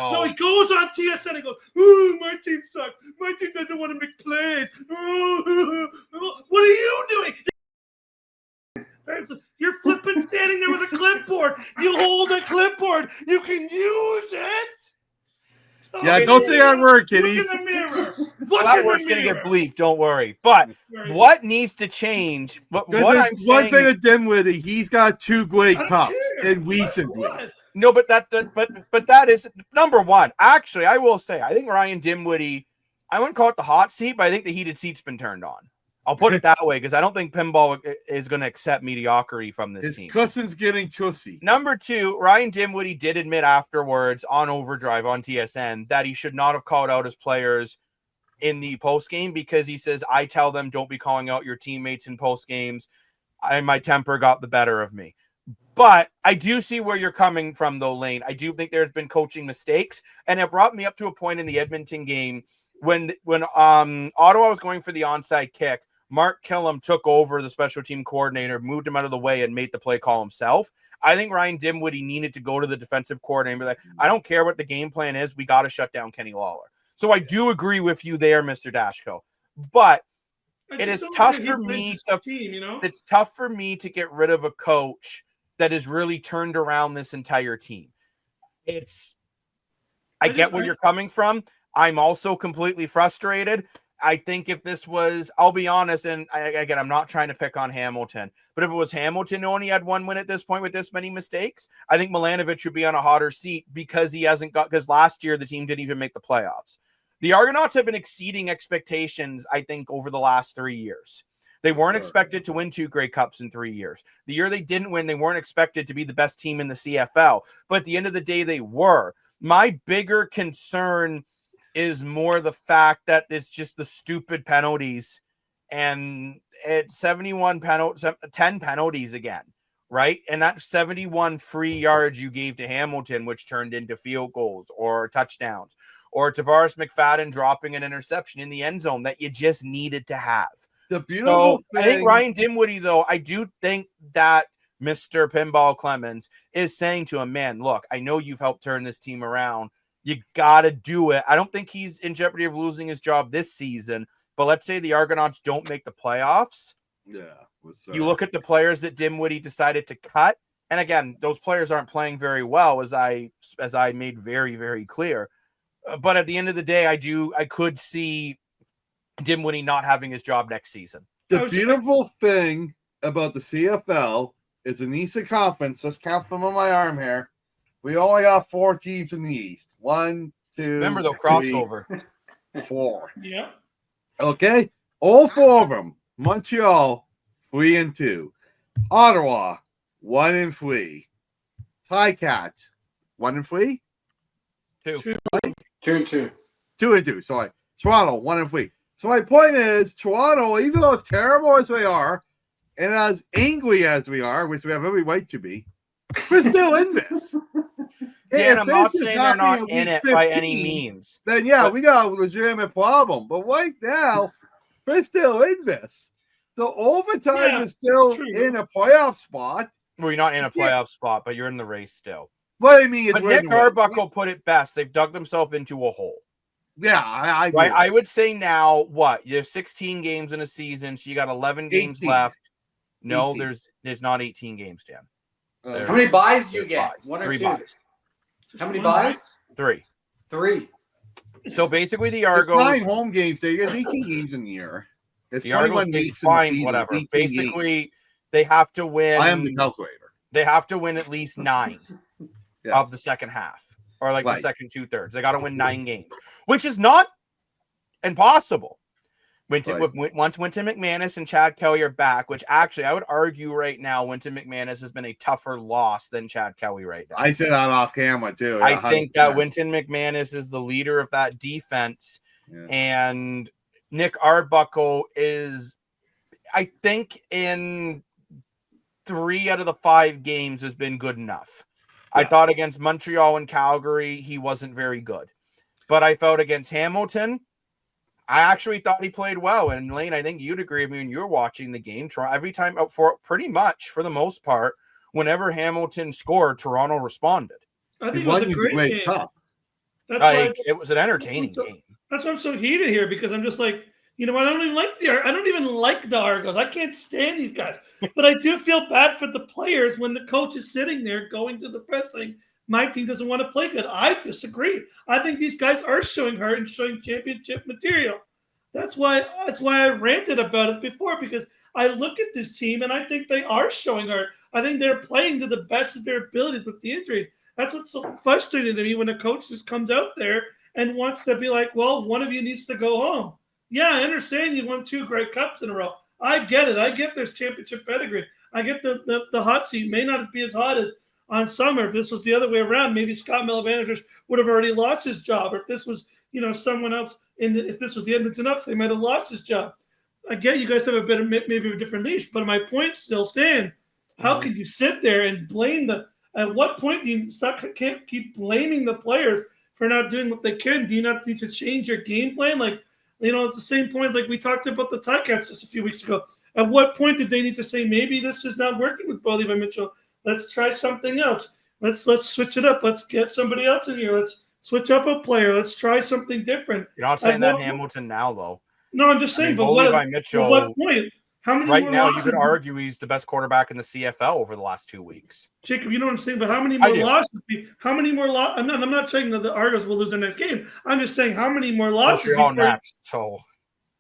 S3: on TSN and goes, oh, my team sucks. My team doesn't want to make plays. What are you doing? You're flipping standing there with a clipboard. You hold a clipboard. You can use it.
S2: Yeah, don't say that word, Kitty.
S3: Look in the mirror.
S1: Well, that word's going to get bleeped. Don't worry. But what needs to change? What I'm saying,
S2: one thing with Dinwiddie, he's got 2 great cups in recently.
S1: No, but that is number one. Actually, I will say, I think Ryan Dinwiddie, I wouldn't call it the hot seat, but I think the heated seat's been turned on. I'll put it that way because I don't think pinball is going to accept mediocrity from this team.
S2: His cousin's getting chussy.
S1: Number 2, Ryan Dinwiddie did admit afterwards on Overdrive on TSN that he should not have called out his players in the post game because he says, I tell them don't be calling out your teammates in post games. My temper got the better of me. But I do see where you're coming from, though, Lane. I do think there's been coaching mistakes, and it brought me up to a point in the Edmonton game when Ottawa was going for the onside kick. Mark Killam took over the special team coordinator, moved him out of the way, and made the play call himself. I think Ryan Dinwiddie needed to go to the defensive coordinator and be like, I don't care what the game plan is. We got to shut down Kenny Lawler. So I do agree with you there, Mr. Dashko. But it is tough for me it's tough for me to get rid of a coach that has really turned around this entire team. I get where you're coming from. I'm also completely frustrated. I think if this was, I'll be honest, and again, I'm not trying to pick on Hamilton, but if it was Hamilton who only had 1 win at this point with this many mistakes, I think Milanovic would be on a hotter seat because because last year the team didn't even make the playoffs. The Argonauts have been exceeding expectations, I think, over the last 3 years. They weren't expected to win 2 Grey Cups in 3 years. The year they didn't win, they weren't expected to be the best team in the CFL. But at the end of the day, they were. My bigger concern is more the fact that it's just the stupid penalties. And it's 10 penalties again, right? And that's 71 free yards you gave to Hamilton, which turned into field goals or touchdowns. Or Tavares McFadden dropping an interception in the end zone that you just needed to have.
S2: The beautiful thing,
S1: I think Ryan Dinwiddie, though, I do think that Mr. Pinball Clemens is saying to him, man, look, I know you've helped turn this team around. You got to do it. I don't think he's in jeopardy of losing his job this season, but let's say the Argonauts don't make the playoffs.
S2: Yeah.
S1: You look at the players that Dinwiddie decided to cut. And again, those players aren't playing very well, as I made very, very clear. But at the end of the day, I could see Dinwiddie not having his job next season.
S2: The beautiful thing about the CFL is in the Eastern Conference. Let's count them on my arm here. We only got 4 teams in the East. 1, 2.
S1: Remember the crossover.
S2: 4.
S3: Yeah.
S2: Okay. All 4 of them. Montreal 3-2. Ottawa 1-3. Ticats 1-3.
S1: 2.
S4: 2-2.
S2: 2-2. Sorry. Toronto 1-3. So my point is, Toronto, even though as terrible as they are, and as angry as we are, which we have every right to be, we're still in this.
S1: Dan, I'm not saying they're not in it by any means.
S2: Then we got a legitimate problem. But right now, we're still in this. So overtime is still in a playoff spot.
S1: Well, you're not in a playoff spot, but you're in the race still.
S2: What I mean is,
S1: but Nick Arbuckle put it best. They've dug themselves into a hole.
S2: Yeah, I agree.
S1: I would say now, you have 16 games in a season, so you got 11 games left. No, 18. There's not 18 games, Dan.
S4: How many buys do you get?
S1: Buys.
S4: One or
S1: 3
S4: two?
S1: buys.
S4: How many buys?
S1: 3.
S4: 3.
S1: So basically, the
S2: It's
S1: Argos.
S2: 9 home games. There's 18 games in the year. It's
S1: The Argos
S2: 21
S1: get
S2: weeks in the
S1: fine,
S2: season.
S1: whatever.
S2: 18
S1: Basically,
S2: games.
S1: they have to win.
S2: I am the calculator.
S1: They have to win at least 9
S2: Yes.
S1: of the second half, or like the
S2: Right.
S1: second 2/3. They got to win 9 games, which is not impossible. Once Winton McManus and Chad Kelly are back, which actually I would argue right now, Winton McManus has been a tougher loss than Chad Kelly right now.
S2: I said that off camera too.
S1: I think that Winton McManus is the leader of that defense, and Nick Arbuckle is, I think, in 3 out of the 5 games has been good enough. I thought against Montreal and Calgary, he wasn't very good. But I felt against Hamilton, I actually thought he played well. And Lane, I think you'd agree with me when you were watching the game. Every time, pretty much for the most part, whenever Hamilton scored, Toronto responded.
S3: I think it was a great game.
S2: Cup.
S1: It was an entertaining game.
S3: That's why I'm so heated here, because I'm just like, I don't even like the Argos. I can't stand these guys. But I do feel bad for the players when the coach is sitting there going to the press saying, my team doesn't want to play good. I disagree. I think these guys are showing heart and showing championship material. That's why I ranted about it before, because I look at this team and I think they are showing heart. I think they're playing to the best of their abilities with the injuries. That's what's so frustrating to me, when a coach just comes out there and wants to be like, well, one of you needs to go home. Yeah, I understand you won 2 Grey Cups in a row. I get it. I get there's championship pedigree. I get the hot seat may not be as hot as on summer. If this was the other way around, maybe Scott Melvanagers would have already lost his job. Or if this was, someone else if this was the Edmonton Ups, they might have lost his job. I get you guys have maybe a different leash, but my point still stands. How can you sit there and blame at what point do you can't keep blaming the players for not doing what they can? Do you not need to change your game plan? Like, at the same point, like we talked about the Ticats just a few weeks ago. At what point did they need to say, maybe this is not working with Bo Levi Mitchell? Let's try something else. Let's switch it up. Let's get somebody else in here. Let's switch up a player. Let's try something different.
S1: You're not saying that Hamilton now, though.
S3: No, I'm just saying. But
S1: Mitchell,
S3: at what point? How many
S1: right
S3: more
S1: now,
S3: losses?
S1: you could argue he's the best quarterback in the CFL over the last 2 weeks.
S3: Jacob, you know what I'm saying? But how many more losses? How many more losses? I'm not saying that the Argos will lose their next game. I'm just saying how many more losses.
S1: Montreal next, so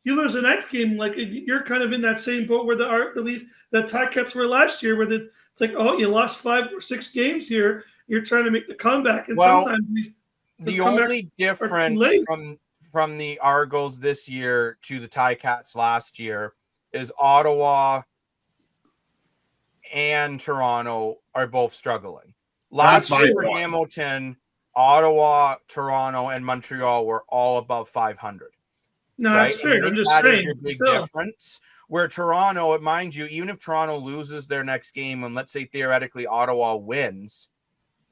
S3: you lose the next game. Like, you're kind of in that same boat where the Ticats were last year, where it's like, oh, you lost 5 or 6 games here. You're trying to make the comeback, and sometimes
S1: the only difference from the Argos this year to the Ticats last year is Ottawa and Toronto are both struggling. Last year for Hamilton, Ottawa, Toronto, and Montreal were all above 500.
S3: No, that's fair. I'm just saying.
S1: That is your big difference. Where Toronto, mind you, even if Toronto loses their next game, and let's say theoretically Ottawa wins,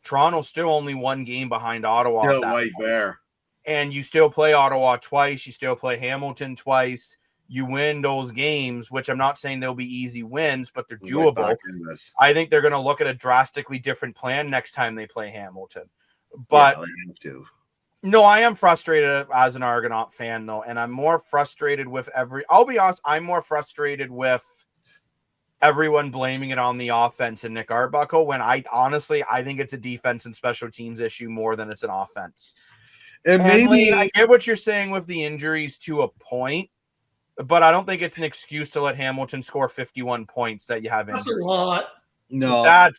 S1: Toronto's still only 1 game behind Ottawa.
S2: Still right there.
S1: And you still play Ottawa twice. You still play Hamilton twice. You win those games, which I'm not saying they'll be easy wins, but they're doable. I think they're going to look at a drastically different plan next time they play Hamilton. But
S2: they have to.
S1: No, I am frustrated as an Argonaut fan, though, and I'm more frustrated with I'll be honest, I'm more frustrated with everyone blaming it on the offense and Nick Arbuckle, when I think it's a defense and special teams issue more than it's an offense.
S2: And maybe
S1: I get what you're saying with the injuries to a point, but I don't think it's an excuse to let Hamilton score 51 points that you have injuries.
S3: That's a lot.
S2: No.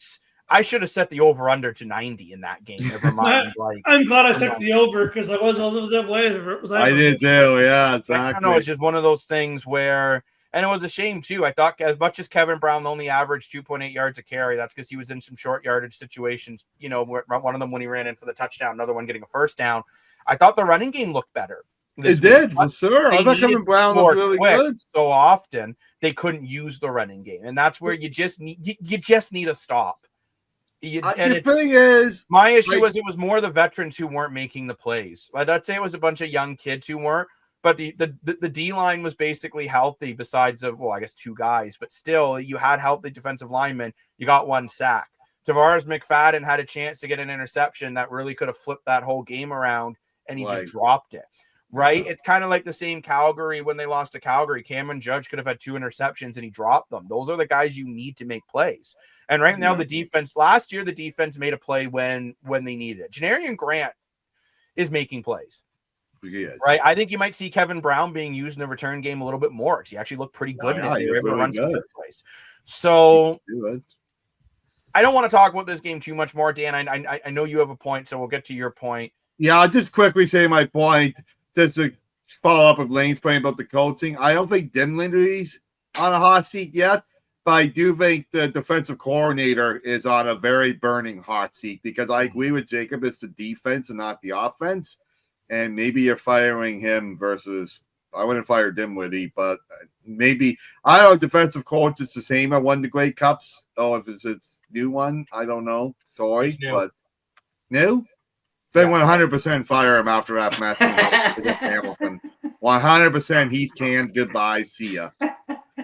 S1: I should have set the over-under to 90 in that game. Never mind.
S3: I'm glad I took the over, because I was that way.
S2: I did too. Yeah, exactly.
S1: I don't know. It's just one of those things where, and it was a shame too. I thought as much as Kevin Brown only averaged 2.8 yards a carry, that's because he was in some short yardage situations. One of them when he ran in for the touchdown, another one getting a first down. I thought the running game looked better.
S2: It did, for sure. I thought Kevin Brown looked really good.
S1: So often they couldn't use the running game, and that's where you just need a stop.
S2: The thing is,
S1: my issue was it was more the veterans who weren't making the plays. I'd say it was a bunch of young kids who weren't, but the D line was basically healthy besides I guess 2 guys, but still you had healthy defensive linemen. You got 1 sack. Tavares McFadden had a chance to get an interception that really could have flipped that whole game around, and he just dropped it. right? It's kind of like the same Calgary when they lost to Calgary. Cameron Judge could have had 2 interceptions and he dropped them. Those are the guys you need to make plays. And right now, the defense, last year, the defense made a play when they needed it. Janarian Grant is making plays.
S2: Yes.
S1: Right. I think you might see Kevin Brown being used in the return game a little bit more because he actually looked pretty good in it. They were able to run some good plays. So I don't want to talk about this game too much more, Dan. I know you have a point, so we'll get to your point.
S2: Yeah, I'll just quickly say my point. Just to follow up with Lane's point about the coaching. I don't think Dinwiddie's on a hot seat yet, but I do think the defensive coordinator is on a very burning hot seat because I agree with Jacob. It's the defense and not the offense. And maybe you're firing him versus I wouldn't fire Dinwiddie, but maybe I don't know. Defensive coach is the same. I won the Grey Cups. Oh, if it's a new one, I don't know. Sorry, but new. Then 100% fire him after that mess against Hamilton. 100% he's canned. Goodbye. See ya.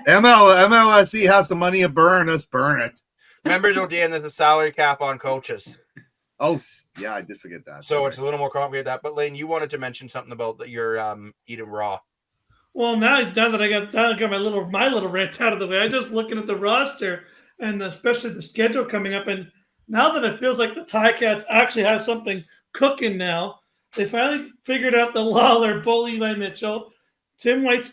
S2: MLSE has the money to burn. Let's burn it.
S1: Remember, though, Dan, there's a salary cap on coaches.
S2: Oh, yeah, I did forget that.
S1: So it's a little more complicated that. But Lane, you wanted to mention something about your eating raw.
S3: Well, now that I got my little rant out of the way, I just looking at the roster and especially the schedule coming up, and now that it feels like the Ticats actually have something cooking now, they finally figured out the Lawler, Bo Levi Mitchell, Tim White's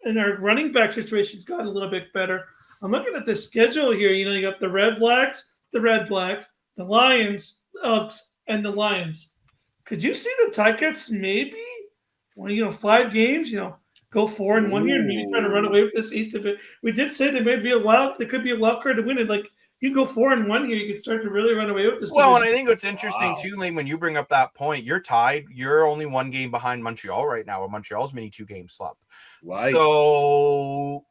S3: and our running back situation's gotten a little bit better. I'm looking at the schedule here. You got the Red Blacks, the Lions, the Uggs, and the Lions. Could you see the Ticats maybe, 5 games, go 4-1 here and maybe try to run away with this East of it? We did say they could be a wild card to win it. Like, you go 4-1 here, you can start to really run away with this.
S1: Well, and I think what's interesting too, Lane, when you bring up that point, you're tied. You're only 1 game behind Montreal right now, where Montreal's mini 2-game slump. Right. So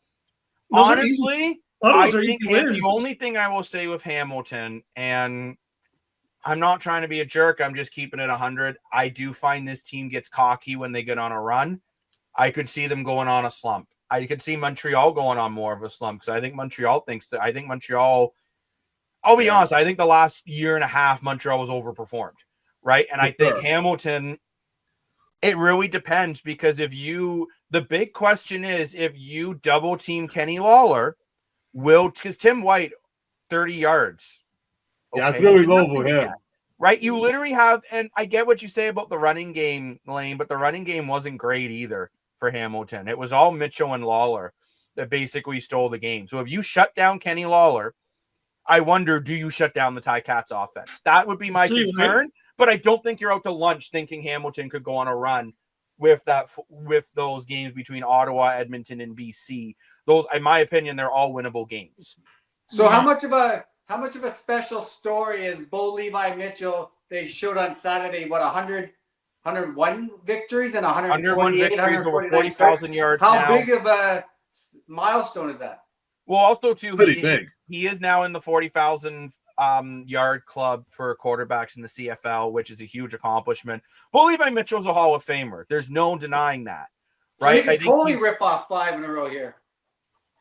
S1: honestly, I think the only thing I will say with Hamilton, and I'm not trying to be a jerk, I'm just keeping it 100. I do find this team gets cocky when they get on a run. I could see them going on a slump. I could see Montreal going on more of a slump because I think Montreal I'll be honest, I think the last year and a half, Montreal was overperformed, right? And I think Hamilton, it really depends because the big question is if you double team Kenny Lawler, because Tim White, 30 yards.
S2: Okay, yeah, it's really low for him.
S1: Right? You literally have, and I get what you say about the running game, Lane, but the running game wasn't great either for Hamilton. It was all Mitchell and Lawler that basically stole the game. So if you shut down Kenny Lawler, I wonder, do you shut down the Ticats offense? That would be my concern, but I don't think you're out to lunch thinking Hamilton could go on a run with those games between Ottawa, Edmonton, and BC. Those, in my opinion, they're all winnable games.
S4: So how much of a special story is Bo Levi Mitchell? They showed on Saturday, 101 victories and 101
S1: victories over 40,000 yards.
S4: How big of a milestone is that?
S1: Well, also too,
S2: pretty big.
S1: He is now in the 40,000 yard club for quarterbacks in the CFL, which is a huge accomplishment. Bo Levi Mitchell's a Hall of Famer. There's no denying that, right?
S4: So he could totally rip off 5 in a row here.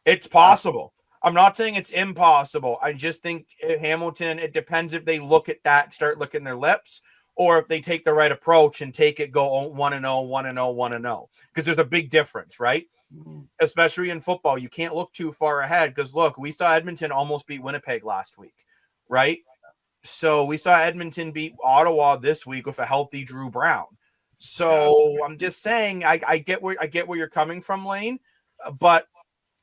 S1: It's possible. I'm not saying it's impossible. I just think Hamilton, it depends if they look at that, start licking their lips, or if they take the right approach and go 1-0, 1-0, 1-0. Because there's a big difference, right? Especially in football, you can't look too far ahead because look, we saw Edmonton almost beat Winnipeg last week, right? So we saw Edmonton beat Ottawa this week with a healthy Drew Brown. So I'm just saying, I get where you're coming from, Lane, but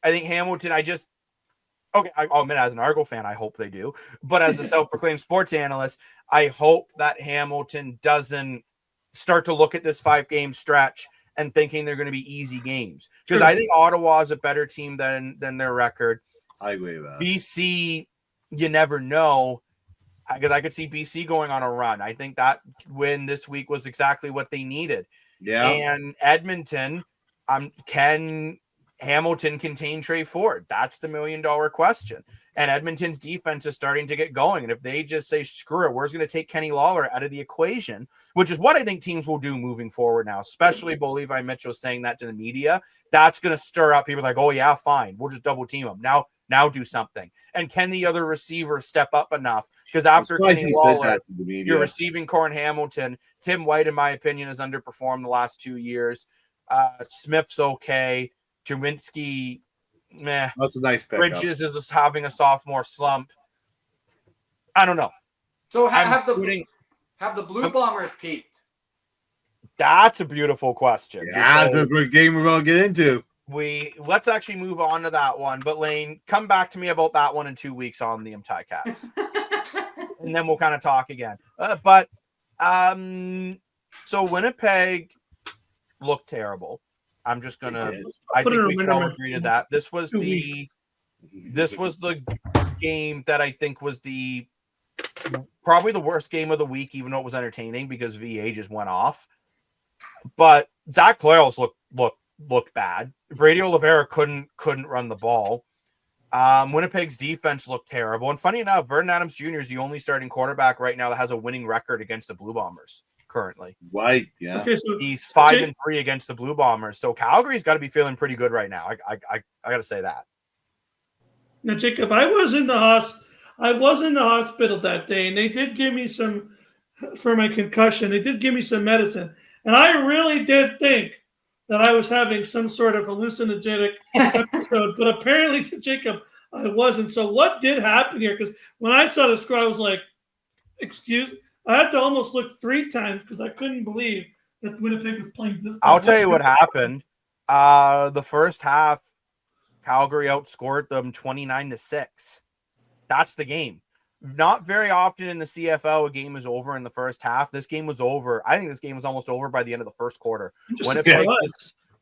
S1: I think Hamilton, I'll admit as an Argo fan, I hope they do, but as a self-proclaimed sports analyst, I hope that Hamilton doesn't start to look at this 5-game stretch and thinking they're going to be easy games. Because I think Ottawa is a better team than their record.
S2: I agree with that.
S1: BC, you never know. Because I could see BC going on a run. I think that win this week was exactly what they needed. Yeah. And Edmonton, can Hamilton contain Trey Ford? That's the $1 million question. And Edmonton's defense is starting to get going. And if they just say, screw it, we're just going to take Kenny Lawler out of the equation, which is what I think teams will do moving forward now, especially Bo Levi Mitchell saying that to the media, that's going to stir up people like, oh, yeah, fine. We'll just double team them. Now do something. And can the other receiver step up enough? Because after Kenny Lawler, your receiving core in Hamilton, Tim White, in my opinion, has underperformed the last 2 years. Smith's okay. Truminski, meh.
S2: That's a nice pickup.
S1: Bridges is just having a sophomore slump. I don't know.
S4: So have the Blue Bombers peaked?
S1: That's a beautiful question.
S2: Yeah, that's what game we're going to get into.
S1: Let's actually move on to that one. But Lane, come back to me about that one in 2 weeks on the Ticats. And then we'll kind of talk again. So Winnipeg looked terrible. I think we can all agree to that. This was the game that I think was probably the worst game of the week, even though it was entertaining because VA just went off. But Zach Collaros looked bad. Brady Oliveira couldn't run the ball. Winnipeg's defense looked terrible. And funny enough, Vernon Adams Jr. is the only starting quarterback right now that has a winning record against the Blue Bombers currently.
S2: Right, yeah.
S3: Okay, so
S1: he's 5-3 against the Blue Bombers. So Calgary's got to be feeling pretty good right now. I got to say that.
S3: Now, Jacob, I was in the hospital that day, and they did give me some for my concussion. They did give me some medicine, and I really did think that I was having some sort of hallucinogenic episode, but apparently to Jacob, I wasn't. So what did happen here? Because when I saw the score, I was like, excuse. I had to almost look 3 times because I couldn't believe that Winnipeg was playing this.
S1: I'll tell you what happened. The first half, Calgary outscored them 29-6. That's the game. Not very often in the CFL, a game is over in the first half. This game was over. I think this game was almost over by the end of the first quarter.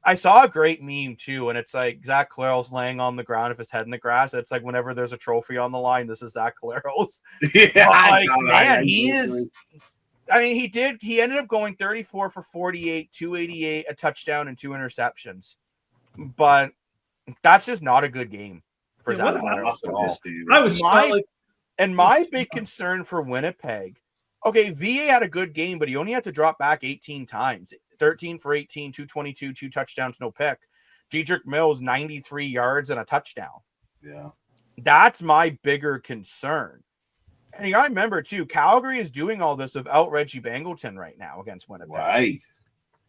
S1: I saw a great meme too, and it's like Zach Collaros laying on the ground with his head in the grass. It's like whenever there's a trophy on the line, this is Zach Collaros. Yeah, he is. I mean, he ended up going 34 for 48, 288, a touchdown, and 2 interceptions. But that's just not a good game for Zach Collaros at all. My big concern for Winnipeg. Okay, VA had a good game, but he only had to drop back 18 times. 13 for 18, 222, 2 touchdowns, no pick. Dedrick Mills, 93 yards and a touchdown.
S2: Yeah.
S1: That's my bigger concern. And you got to remember, too, Calgary is doing all this without Reggie Bangleton right now against Winnipeg.
S2: Right.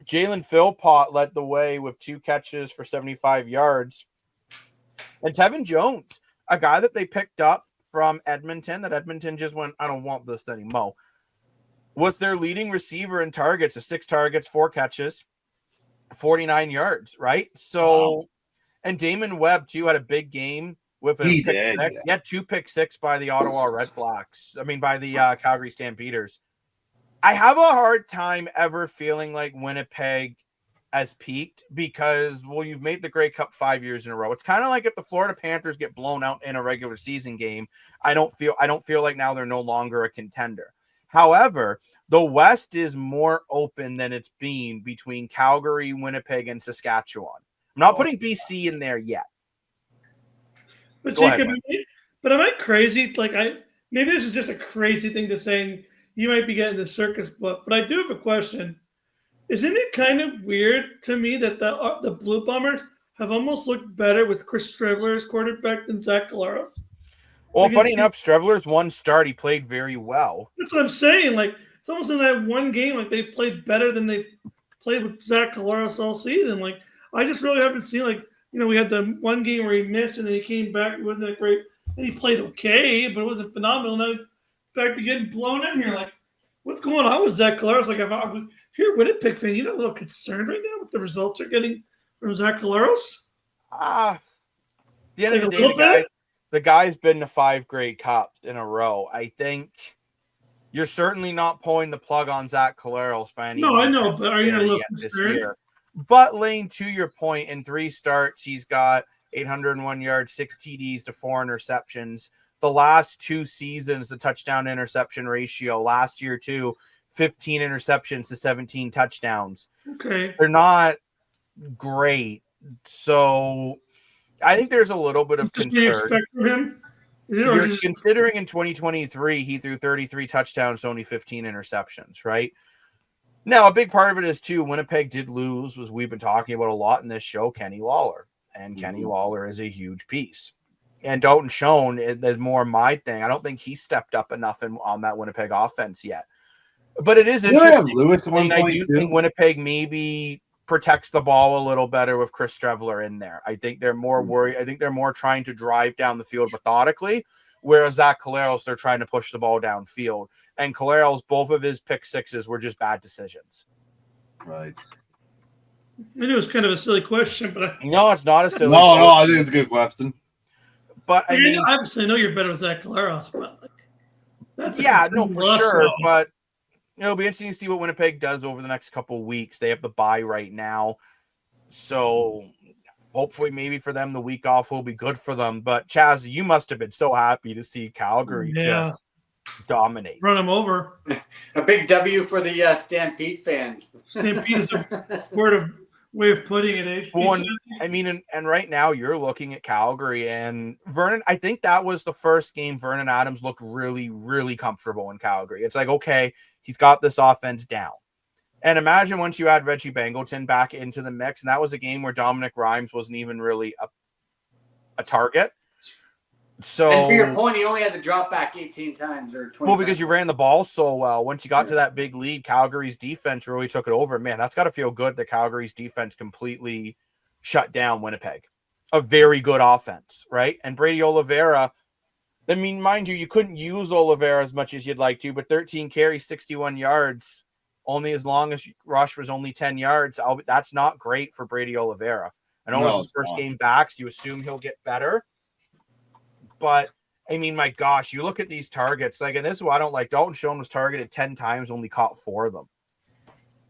S1: Jalen Philpott led the way with 2 catches for 75 yards. And Tevin Jones, a guy that they picked up from Edmonton, that Edmonton just went, I don't want this anymore, was their leading receiver in targets, 6 targets, 4 catches, 49 yards, right? So, wow. And Damon Webb, too, had a big game with a pick six. Yeah. He had 2 pick six by the Ottawa by the Calgary Stampeders. I have a hard time ever feeling like Winnipeg has peaked because, well, you've made the Grey Cup 5 years in a row. It's kind of like if the Florida Panthers get blown out in a regular season game, I don't feel like now they're no longer a contender. However, the West is more open than it's been between Calgary, Winnipeg, and Saskatchewan. I'm not putting BC in there yet.
S3: But Jacob, am I crazy? Like maybe this is just a crazy thing to say. You might be getting the circus book, but I do have a question. Isn't it kind of weird to me that the Blue Bombers have almost looked better with Chris Streveler as quarterback than Zach Collaros?
S1: Well, funny enough, Streveler's one start, he played very well.
S3: That's what I'm saying. Like, it's almost in that one game, like they played better than they played with Zach Collaros all season. Like, I just really haven't seen, like, we had the one game where he missed and then he came back. It wasn't that great. And he played okay, but it wasn't phenomenal. Now back to getting blown in here. Like, what's going on with Zach Collaros? Like, if you're a Winnipeg fan, you're not a little concerned right now with the results you're getting from Zach Collaros?
S1: At the end of the day, the guy's been to 5 Grey Cups in a row. I think you're certainly not pulling the plug on Zach Collaros by any means.
S3: No, I know, but are you a little concerned?
S1: But Lane, to your point, in 3 starts, he's got 801 yards, 6 TDs to 4 interceptions. The last 2 seasons, the touchdown interception ratio. Last year, too, 15 interceptions to 17 touchdowns.
S3: Okay.
S1: They're not great, So I think there's a little bit of
S3: What do you
S1: concern.
S3: expect from him? Is it, or
S1: You're
S3: just,
S1: considering in 2023, he threw 33 touchdowns, only 15 interceptions, right? Now, a big part of it is, too, Winnipeg did lose, as we've been talking about a lot in this show, Kenny Lawler. And Kenny Lawler is a huge piece. And Dalton Schoen is more my thing. I don't think he stepped up enough on that Winnipeg offense yet. But it is interesting.
S2: Lewis at
S1: I mean, I do
S2: 1.2.
S1: think Winnipeg maybe protects the ball a little better with Chris Strevler in there. I think they're more worried. I think they're more trying to drive down the field methodically, whereas Zach Collaros, they're trying to push the ball downfield. And Collaros, both of his pick sixes were just bad decisions.
S2: Right.
S3: I knew it was kind of a silly question, but
S1: No, it's not a silly.
S2: No, I think it's a good question.
S1: But I mean,
S3: obviously, I know you're better with Zach Collaros, but that's
S1: for sure. But it'll be interesting to see what Winnipeg does over the next couple of weeks. They have the bye right now, so hopefully, maybe for them, the week off will be good for them. But Chaz, you must have been so happy to see Calgary just dominate,
S3: run them over.
S4: A big W for the Stampede fans.
S3: Stampede is a way of putting it.
S1: I mean, and right now you're looking at Calgary and Vernon. I think that was the first game Vernon Adams looked really, really comfortable in Calgary. It's like, okay, he's got this offense down. And imagine once you add Reggie Bangleton back into the mix, and that was a game where Dominic Rhymes wasn't even really a target. So,
S4: and for your point, he only had to drop back 18 times or 20
S1: because you ran the ball so well. Once you got to that big lead, Calgary's defense really took it over. Man, that's got to feel good that Calgary's defense completely shut down Winnipeg. A very good offense, right? And Brady Oliveira, I mean, mind you couldn't use Oliveira as much as you'd like to, but 13 carries, 61 yards, only as long as rush was only 10 yards. That's not great for Brady Oliveira. I know it's his first game back, so you assume he'll get better. But, I mean, my gosh, you look at these targets. Like, and this is what I don't like. Dalton Schoen was targeted 10 times, only caught 4 of them.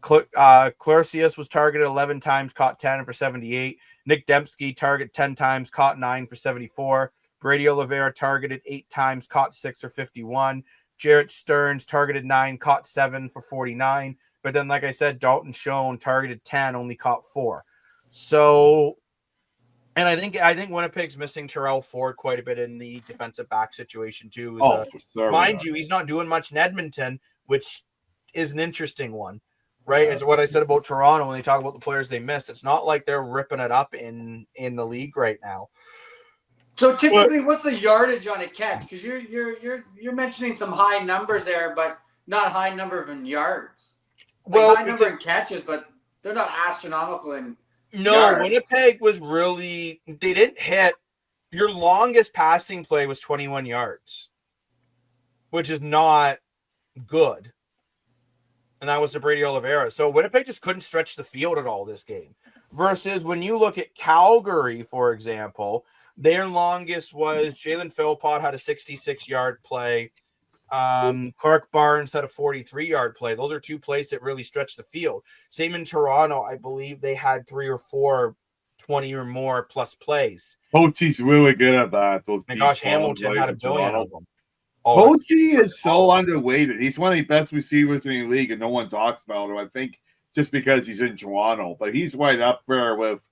S1: Claricius was targeted 11 times, caught 10 for 78. Nick Dembski targeted 10 times, caught 9 for 74. Brady Oliveira targeted 8 times, caught 6 for 51. Jarrett Stearns targeted 9, caught 7 for 49. But then, like I said, Dalton Schoen targeted 10, only caught 4. So... And I think Winnipeg's missing Terrell Ford quite a bit in the defensive back situation too.
S2: For sure.
S1: Mind you, he's not doing much in Edmonton, which is an interesting one, right? It's what I said about Toronto when they talk about the players they missed. It's not like they're ripping it up in the league right now.
S4: So typically, what's the yardage on a catch? Because you're mentioning some high numbers there, but not high number in yards. High number in catches, but they're not astronomical in.
S1: No,
S4: yards.
S1: Winnipeg was really – they didn't hit – your longest passing play was 21 yards, which is not good. And that was to Brady Oliveira. So Winnipeg just couldn't stretch the field at all this game. Versus when you look at Calgary, for example, their longest was Jalen Philpott had a 66-yard play. Clark Barnes had a 43-yard play. Those are 2 plays that really stretched the field. Same in Toronto. I believe they had 3 or 4 20 or more plus plays.
S2: Pochi's really good at that.
S1: My gosh, Hamilton had a billion of them.
S2: Pochi is so underrated. He's one of the best receivers in the league, and no one talks about him. I think just because he's in Toronto, but he's right up there with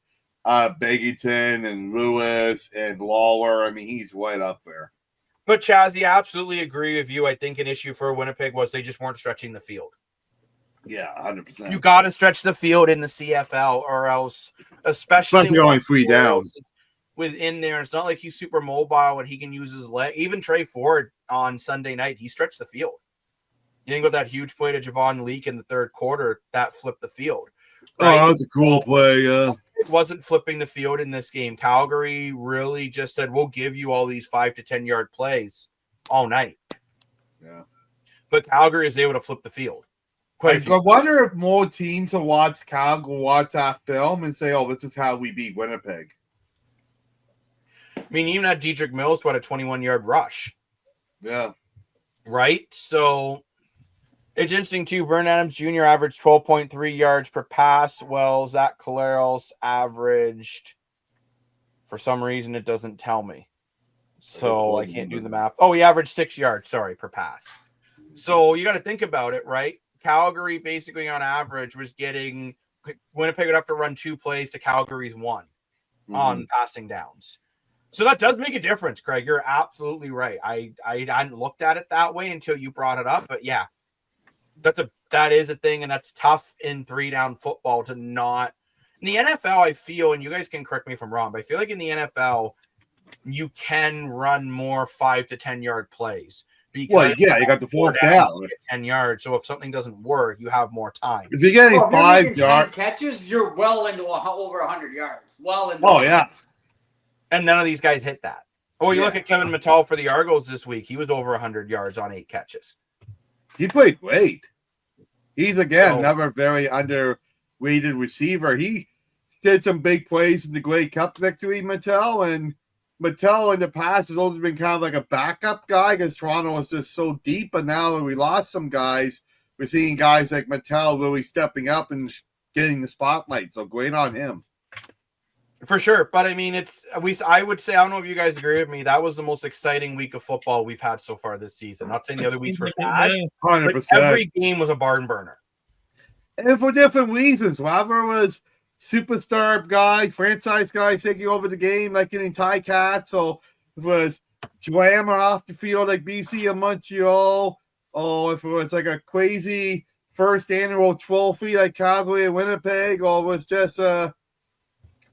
S2: Beggington and Lewis and Lawler. I mean, he's right up there.
S1: But Chaz, I absolutely agree with you. I think an issue for Winnipeg was they just weren't stretching the field.
S2: Yeah, 100%.
S1: You got to stretch the field in the CFL, or else, especially
S2: only 3 downs
S1: within there. It's not like he's super mobile and he can use his leg. Even Trey Ford on Sunday night, he stretched the field. You think about that huge play to Javon Leake in the 3rd quarter that flipped the field. Right?
S2: Oh, that's a cool play, yeah.
S1: It wasn't flipping the field in this game. Calgary really just said, we'll give you all these 5 to 10 yard plays all night.
S2: Yeah.
S1: But Calgary is able to flip the field.
S2: I wonder if more teams will watch Calgary, watch that film and say, oh, this is how we beat Winnipeg.
S1: I mean, even had Dedrick Mills who had a 21-yard rush.
S2: Yeah.
S1: Right? So it's interesting, too. Vernon Adams Jr. averaged 12.3 yards per pass. Well, Zach Collaros averaged, for some reason, it doesn't tell me. So I can't do the math. Oh, he averaged 6 yards, per pass. So you got to think about it, right? Calgary basically on average was getting – Winnipeg would have to run 2 plays to Calgary's 1. on passing downs. So that does make a difference, Craig. You're absolutely right. I hadn't looked at it that way until you brought it up. But yeah, that is a thing, and that's tough in 3-down football to not. In the NFL, I feel, and you guys can correct me if I'm wrong, but I feel like in the NFL, you can run more 5 to 10 yard plays. Because
S2: you got the 4th down.
S1: 10 yards. So if something doesn't work, you have more time.
S2: If you're getting 5 yards
S4: catches, you're well into over 100 yards.
S2: Yeah.
S1: And none of these guys hit that. Oh, you look at Kevin Mattel for the Argos this week. He was over 100 yards on 8 catches.
S2: He played great. He's, again, another very underrated receiver. He did some big plays in the Grey Cup victory, Mattel. And Mattel in the past has always been kind of like a backup guy because Toronto was just so deep. But now that we lost some guys, we're seeing guys like Mattel really stepping up and getting the spotlight. So great on him.
S1: For sure. But I mean, I would say, I don't know if you guys agree with me, that was the most exciting week of football we've had so far this season. Not saying the other weeks were bad.
S2: 100%.
S1: But every game was a barn burner.
S2: And for different reasons. Whether it was superstar guy, franchise guy taking over the game, like getting tie cats, or if it was glamour off the field like BC and Montreal, or if it was like a crazy first annual trophy like Calgary and Winnipeg, or it was just a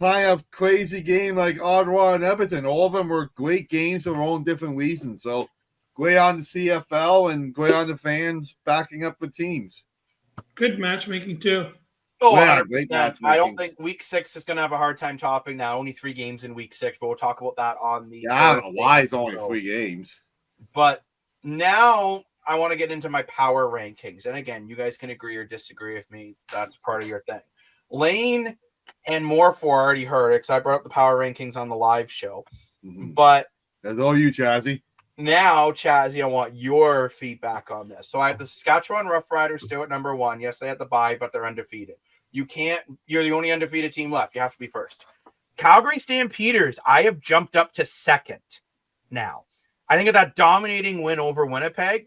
S2: kind of crazy game like Ottawa and Edmonton. All of them were great games for their own different reasons. So great on the CFL and great on the fans backing up the teams.
S3: Good matchmaking too.
S1: Oh,
S2: yeah, great matchmaking.
S1: I don't think week 6 is going to have a hard time topping that. Only 3 games in week 6, but we'll talk about that on the.
S2: I don't know why it's only 3 games.
S1: But now I want to get into my power rankings. And again, you guys can agree or disagree with me. That's part of your thing. Lane and Morpho already heard it because I brought up the power rankings on the live show. But
S2: that's all you, Chazzy.
S1: Now, Chazzy, I want your feedback on this. So I have the Saskatchewan Roughriders still at number 1. Yes, they had the bye, but they're undefeated. You're the only undefeated team left. You have to be first. Calgary Stampeders, I have jumped up to 2nd now. I think of that dominating win over Winnipeg.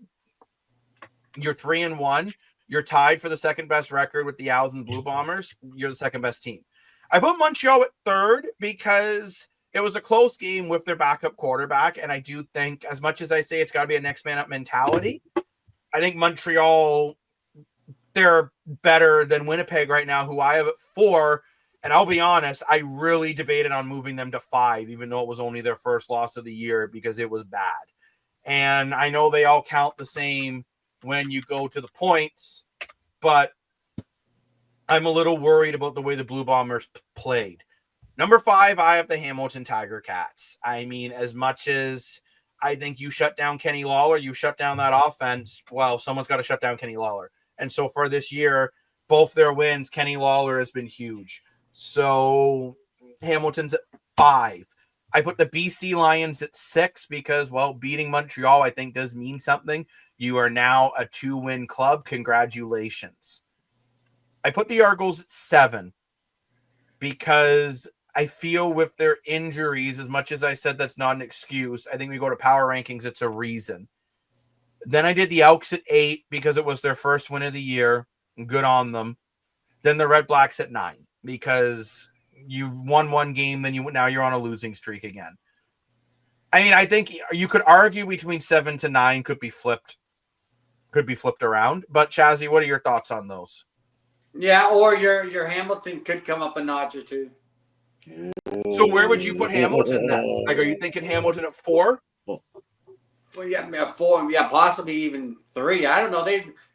S1: You're 3-1. You're tied for the second best record with the Owls and Blue Bombers. You're the second best team. I put Montreal at 3rd because it was a close game with their backup quarterback. And I do think, as much as I say it's got to be a next man up mentality, I think Montreal, they're better than Winnipeg right now, who I have at 4. And I'll be honest, I really debated on moving them to 5, even though it was only their first loss of the year because it was bad. And I know they all count the same when you go to the points, but I'm a little worried about the way the Blue Bombers played. Number 5, I have the Hamilton Tiger Cats. I mean, as much as I think you shut down Kenny Lawler, you shut down that offense, well, someone's got to shut down Kenny Lawler. And so for this year, both their wins, Kenny Lawler has been huge. So Hamilton's at 5. I put the BC Lions at 6 because, well, beating Montreal, I think, does mean something. You are now a 2-win club. Congratulations. I put the Argos at 7 because I feel with their injuries, as much as I said that's not an excuse, I think we go to power rankings, it's a reason. Then I did the Elks at 8 because it was their first win of the year. Good on them. Then the Red Blacks at 9 because you've won one game, then now you're on a losing streak again. I mean, I think you could argue between 7 to 9 could be flipped around. But Chazzy, what are your thoughts on those?
S4: Yeah, or your Hamilton could come up a notch or 2.
S1: So where would you put Hamilton then? Like, are you thinking Hamilton at 4?
S4: Well, yeah, 4, yeah, possibly even 3. I don't know.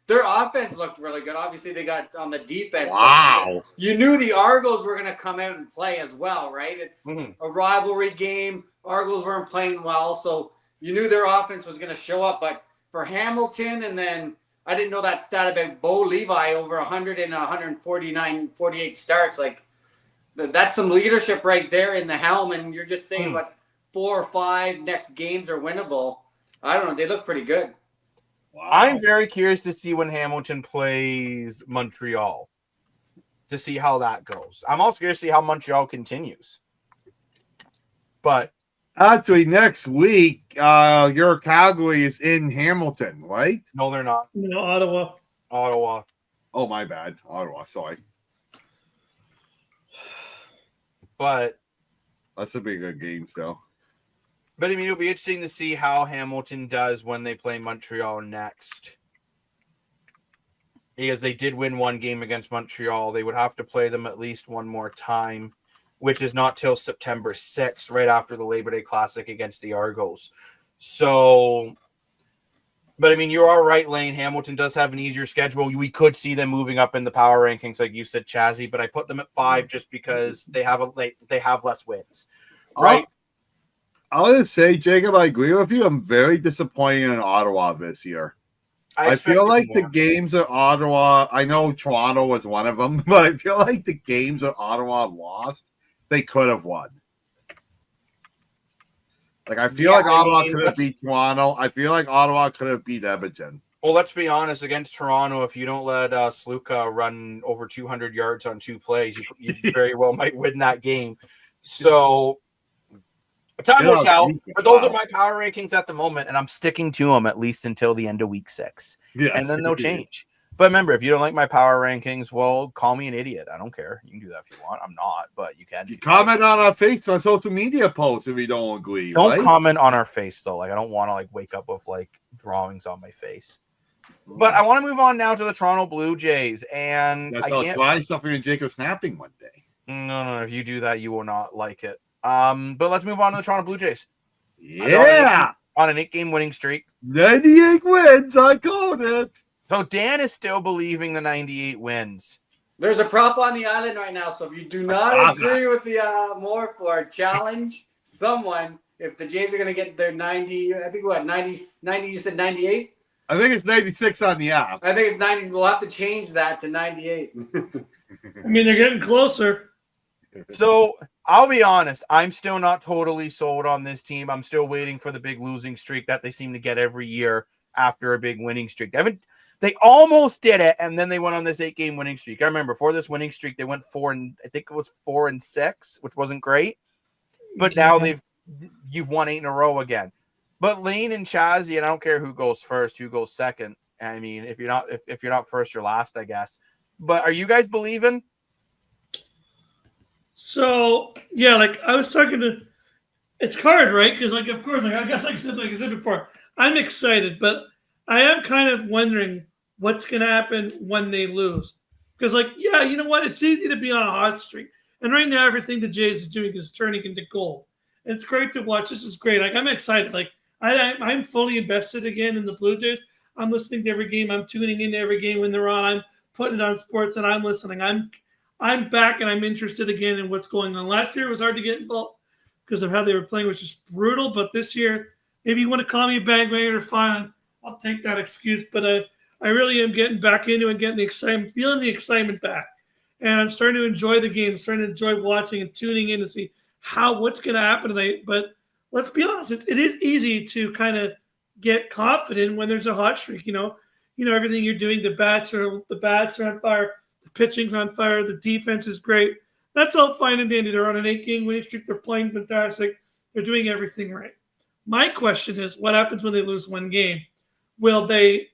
S4: Their offense looked really good. Obviously, they got on the defense.
S2: Wow.
S4: You knew the Argos were going to come out and play as well, right? It's a rivalry game. Argos weren't playing well, so you knew their offense was going to show up. But for Hamilton, and then I didn't know that stat about Bo Levi over 100 and 149, 48 starts. Like, that's some leadership right there in the helm, and you're just saying, what, 4 or 5 next games are winnable. I don't know. They look pretty good.
S2: Wow.
S1: I'm very curious to see when Hamilton plays Montreal to see how that goes. I'm also curious to see how Montreal continues. But
S2: actually, next week, your Calgary is in Hamilton, right?
S1: No, they're not.
S3: No, Ottawa.
S1: Ottawa.
S2: Oh, my bad. Ottawa, sorry.
S1: But
S2: That's a big good game still.
S1: But I mean, it'll be interesting to see how Hamilton does when they play Montreal next. Because they did win one game against Montreal. They would have to play them at least one more time, which is not till September 6th, right after the Labor Day Classic against the Argos. So, but I mean, you're all right, Lane. Hamilton does have an easier schedule. We could see them moving up in the power rankings, like you said, Chazzy, but I put them at 5 just because they have less wins, right?
S2: I was going to say, Jacob, I agree with you. I'm very disappointed in Ottawa this year. I feel like the games at Ottawa, I know Toronto was one of them, but I feel like the games that Ottawa lost, they could have won. Like, I feel like Ottawa could have beat Toronto. I feel like Ottawa could have beat Edmonton.
S1: Well, let's be honest. Against Toronto, if you don't let Sluka run over 200 yards on 2 plays, you very well might win that game. So, time will tell. But those are my power rankings at the moment, and I'm sticking to them at least until the end of week 6.
S2: Yes.
S1: And then they'll change. But remember, if you don't like my power rankings, well, call me an idiot. I don't care. You can do that if you want. I'm not, but you can.
S2: You comment on our face on social media posts if you don't agree.
S1: Don't comment on our face, though. Like, I don't want to, like, wake up with, like, drawings on my face. But I want to move on now to the Toronto Blue Jays. And
S2: I'll try something in Jacob snapping one day.
S1: No. If you do that, you will not like it. But let's move on to the Toronto Blue Jays.
S2: Yeah.
S1: On an 8-game winning streak.
S2: 98 wins. I called it.
S1: So Dan is still believing the 98 wins.
S4: There's a prop on the island right now, so if you do not agree with the more for challenge someone, if the Jays are going to get their 90, I think 90, you said 98?
S2: I think it's 96 on the app.
S4: I think it's 90. We'll have to change that to 98.
S3: I mean, they're getting closer.
S1: So I'll be honest, I'm still not totally sold on this team. I'm still waiting for the big losing streak that they seem to get every year after a big winning streak. They almost did it, and then they went on this 8-game winning streak. I remember before this winning streak, they went 4-6, which wasn't great. But now you've won 8 in a row again. But Lane and Chazzy, and I don't care who goes first, who goes second. I mean, if you're not first, you're last, I guess. But are you guys believing?
S3: So yeah, like I was talking to, it's hard, right? Because like, of course, like I guess like I said before, I'm excited, but I am kind of wondering what's going to happen when they lose. Because like, yeah, you know what? It's easy to be on a hot streak, and right now everything the Jays is doing is turning into gold. And it's great to watch. This is great. Like I'm excited. Like I'm fully invested again in the Blue Jays. I'm listening to every game. I'm tuning into every game when they're on. I'm putting it on sports, and I'm listening. I'm back, and I'm interested again in what's going on. Last year it was hard to get involved because of how they were playing, which is brutal. But this year, maybe you want to call me a bandwagoner, fine. I'll take that excuse. But I really am getting back into it, getting the excitement, feeling the excitement back. And I'm starting to enjoy the game, starting to enjoy watching and tuning in to see what's going to happen tonight. But let's be honest, it is easy to kind of get confident when there's a hot streak. You know everything you're doing. The bats are on fire. The pitching's on fire. The defense is great. That's all fine and dandy. They're on an 8-game winning streak. They're playing fantastic. They're doing everything right. My question is, what happens when they lose one game? Will they,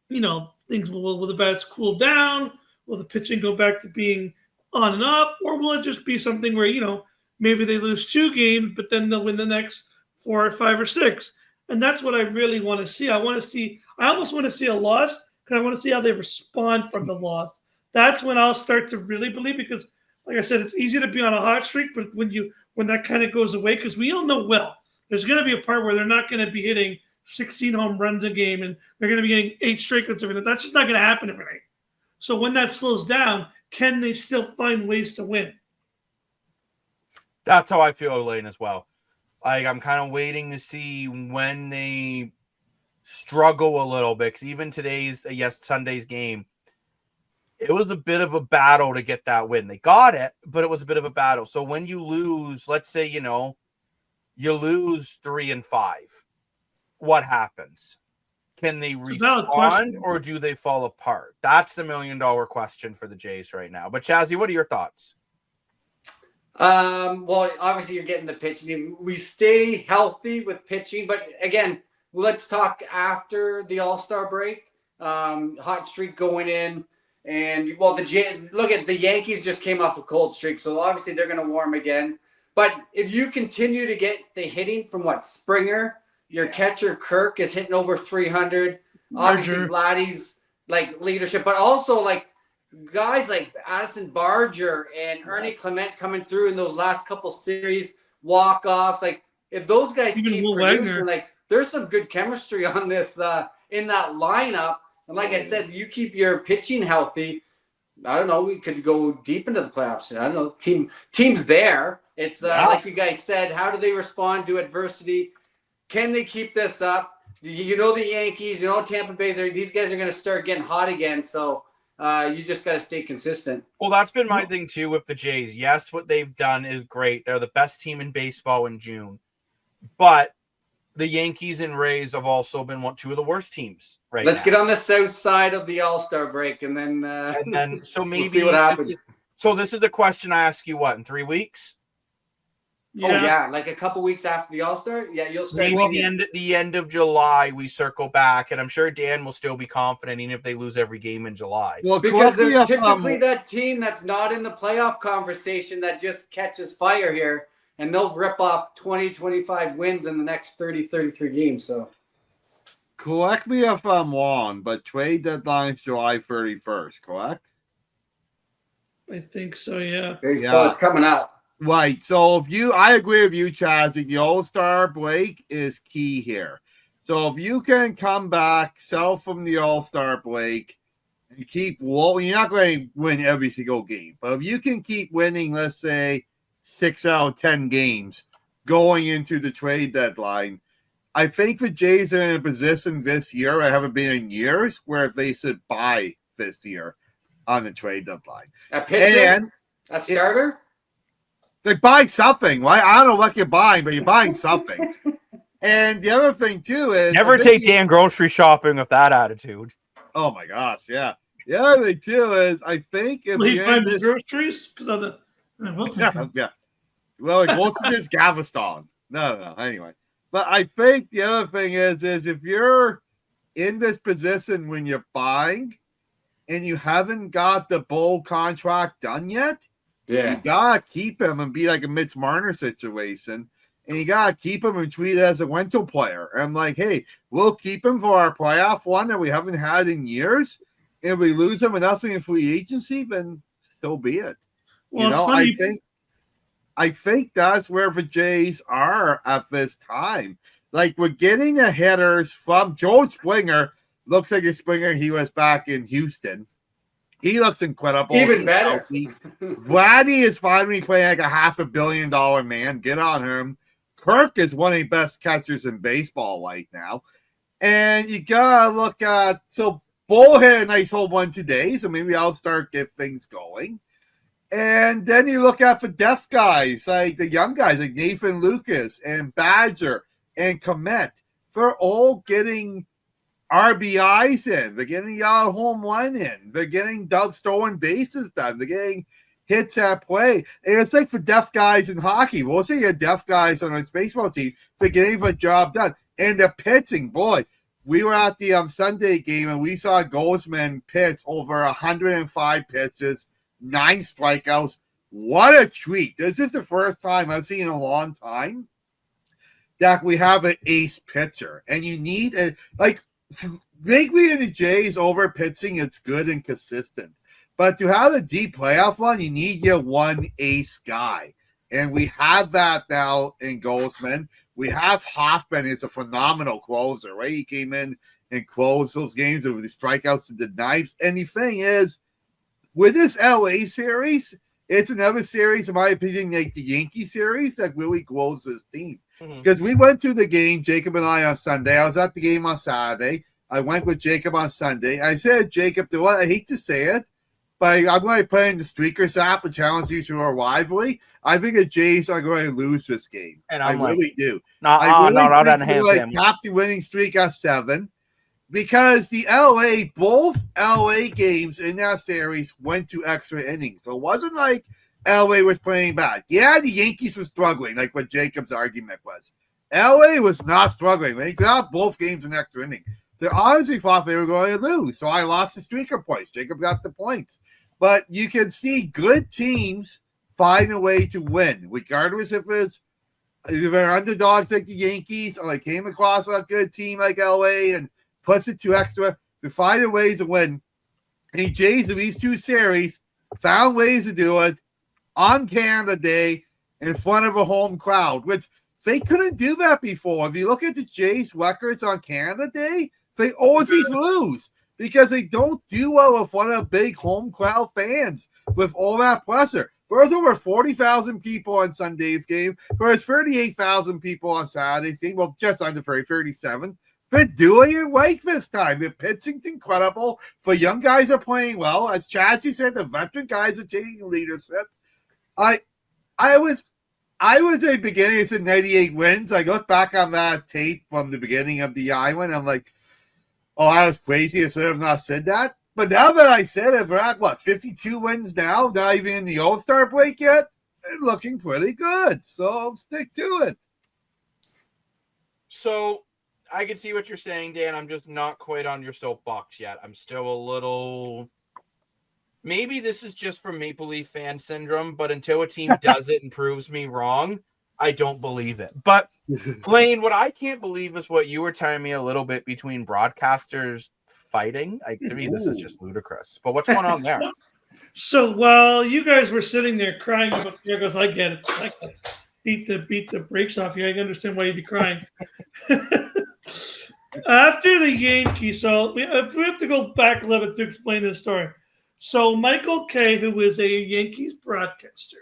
S3: will the bats cool down? Will the pitching go back to being on and off? Or will it just be something where, maybe they lose 2 games, but then they'll win the next 4 or 5 or 6? And that's what I really want to see. I almost want to see a loss because I want to see how they respond from the loss. That's when I'll start to really believe, because like I said, it's easy to be on a hot streak, but when that kind of goes away, because we all know there's going to be a part where they're not going to be hitting 16 home runs a game and they're going to be getting 8 strikeouts every night. That's just not going to happen every night. So when that slows down, can they still find ways to win?
S1: That's how I feel, Elaine, as well. Like, I'm kind of waiting to see when they struggle a little bit, because even Sunday's game, it was a bit of a battle to get that win. They got it, but it was a bit of a battle. So when you lose, let's say, you lose 3-5, what happens? Can they respond or do they fall apart? That's the $1 million question for the Jays right now. But Chazzy, what are your thoughts?
S4: Well, obviously you're getting the pitching. We stay healthy with pitching, but again, let's talk after the All-Star break. Hot streak going in. And look at the Yankees just came off a cold streak, so obviously they're going to warm again. But if you continue to get the hitting from Springer, your catcher Kirk is hitting over 300. Obviously, Vladdy's like leadership, but also like guys like Addison Barger and Ernie Clement coming through in those last couple series, walk-offs. Like if those guys
S3: Even
S4: keep
S3: Will
S4: producing,
S3: Wagner.
S4: like there's some good chemistry on this in that lineup. And like I said, you keep your pitching healthy. I don't know. We could go deep into the playoffs. I don't know. Teams there. It's like you guys said. How do they respond to adversity? Can they keep this up? You know the Yankees. You know Tampa Bay. These guys are going to start getting hot again. So you just got to stay consistent.
S1: Well, that's been my thing too with the Jays. Yes, what they've done is great. They're the best team in baseball in June, but the Yankees and Rays have also been two of the worst teams right
S4: Let's
S1: now.
S4: get on the south side of the All-Star break, and then
S1: so maybe
S4: we'll see what happens.
S1: This is the question I ask you. What, in 3 weeks?
S3: Yeah.
S4: Oh yeah, like a couple weeks after the All-Star. Yeah, you'll start.
S1: Maybe the end of July we circle back, and I'm sure Dan will still be confident even if they lose every game in July.
S2: Well,
S4: because there's typically that team that's not in the playoff conversation that just catches fire here, and they'll rip off 20, 25 wins in the next 30, 33 games. So
S2: correct me if I'm wrong, but trade deadline is July 31st, correct?
S3: I think so, yeah.
S4: Baseball, it's coming up.
S2: Right. So I agree with you, Chaz, that the All-Star break is key here. So if you can come back, sell from the All-Star break, and keep you're not going to win every single game, but if you can keep winning, let's say 6 out of 10 games going into the trade deadline, I think the Jays are in a position this year, I haven't been in years, where they should buy this year on the trade deadline.
S4: A pitcher? A starter?
S2: They buy something, right? I don't know what you're buying, but you're buying something. And the other thing, too, is...
S1: Never take Dan grocery shopping with that attitude.
S2: Oh, my gosh, yeah. The other thing, too, is I think if
S3: Will he buy the groceries? Because of the...
S2: Yeah. Well, it goes to this Galveston. No. Anyway. But I think the other thing is if you're in this position when you're buying and you haven't got the Bull contract done yet, you gotta keep him and be like a Mitch Marner situation, and you gotta keep him and treat it as a rental player. And like, hey, we'll keep him for our playoff one that we haven't had in years. If we lose him and nothing in free agency, then so be it.
S3: Well,
S2: I think that's where the Jays are at this time. Like, we're getting the hitters from Joe Springer. Looks like a Springer he was back in Houston. He looks incredible.
S4: Even better.
S2: Vladdy is finally playing like a $500 million man. Get on him. Kirk is one of the best catchers in baseball right now. And you got to look at, so Bull had a nice home run today, so maybe I'll start get things going. And then you look at the deaf guys, like the young guys, like Nathan Lucas and Badger and Komet. They're all getting RBIs in. They're getting a home run in. They're getting stolen bases done. They're getting hits at play. And it's like for deaf guys in hockey. We'll see your deaf guys on this baseball team. They're getting the job done. And the pitching, boy, we were at the Sunday game and we saw Goldsman pitch over 105 pitches, 9 strikeouts. What a treat. This is the first time I've seen in a long time that we have an ace pitcher. And you need lately in the Jays over pitching, it's good and consistent. But to have a deep playoff run, you need your one ace guy. And we have that now in Goldsman. We have Hoffman is a phenomenal closer, right? He came in and closed those games with the strikeouts and the knives. And the thing is, with this LA series, it's another series, in my opinion, like the Yankee series that really grows this team. Because we went to the game, Jacob and I, on Sunday. I was at the game on Saturday. I went with Jacob on Sunday. I said, Jacob, I hate to say it, but I'm going to play in the Streakers app and challenge you to a rivalry. I think the Jays are going to lose this game.
S1: And
S2: I really do.
S1: Not
S2: top the winning streak at 7. Because both LA games in that series went to extra innings. So it wasn't like LA was playing bad. Yeah, the Yankees were struggling, like what Jacob's argument was. LA was not struggling. They got both games in extra inning. So I honestly thought they were going to lose. So I lost the streaker points. Jacob got the points. But you can see good teams find a way to win, regardless if they're underdogs like the Yankees or they came across a good team like LA and puts it to extra. They're finding ways to win. And the Jays in these two series found ways to do it on Canada Day in front of a home crowd, which they couldn't do that before. If you look at the Jays records on Canada Day, they always lose because they don't do well in front of big home crowd fans with all that pressure. There was over 40,000 people on Sunday's game. There was 38,000 people on Saturday's game. Well, just under 37. They're doing it right this time. The pitching's incredible. The young guys are playing well. As Chassie said, the veteran guys are taking leadership. I was at the beginning, it said 98 wins. I look back on that tape from the beginning of the island. I'm like, oh, that was crazy. I should have not said that. But now that I said it, we're at, 52 wins now? Not even in the All-Star break yet? They're looking pretty good. So I'll stick to it.
S1: So I can see what you're saying, Dan. I'm just not quite on your soapbox yet. I'm still a little... Maybe this is just from Maple Leaf fan syndrome, but until a team does it and proves me wrong, I don't believe it. But, Blaine, what I can't believe is what you were telling me a little bit between broadcasters fighting. To me, this is just ludicrous. But what's going on there?
S3: So while you guys were sitting there crying about the goes, I get it. Like, let's beat the brakes off you. I can understand why you'd be crying. After the Yankees, so we have to go back a little bit to explain this story. So Michael Kay, who is a Yankees broadcaster,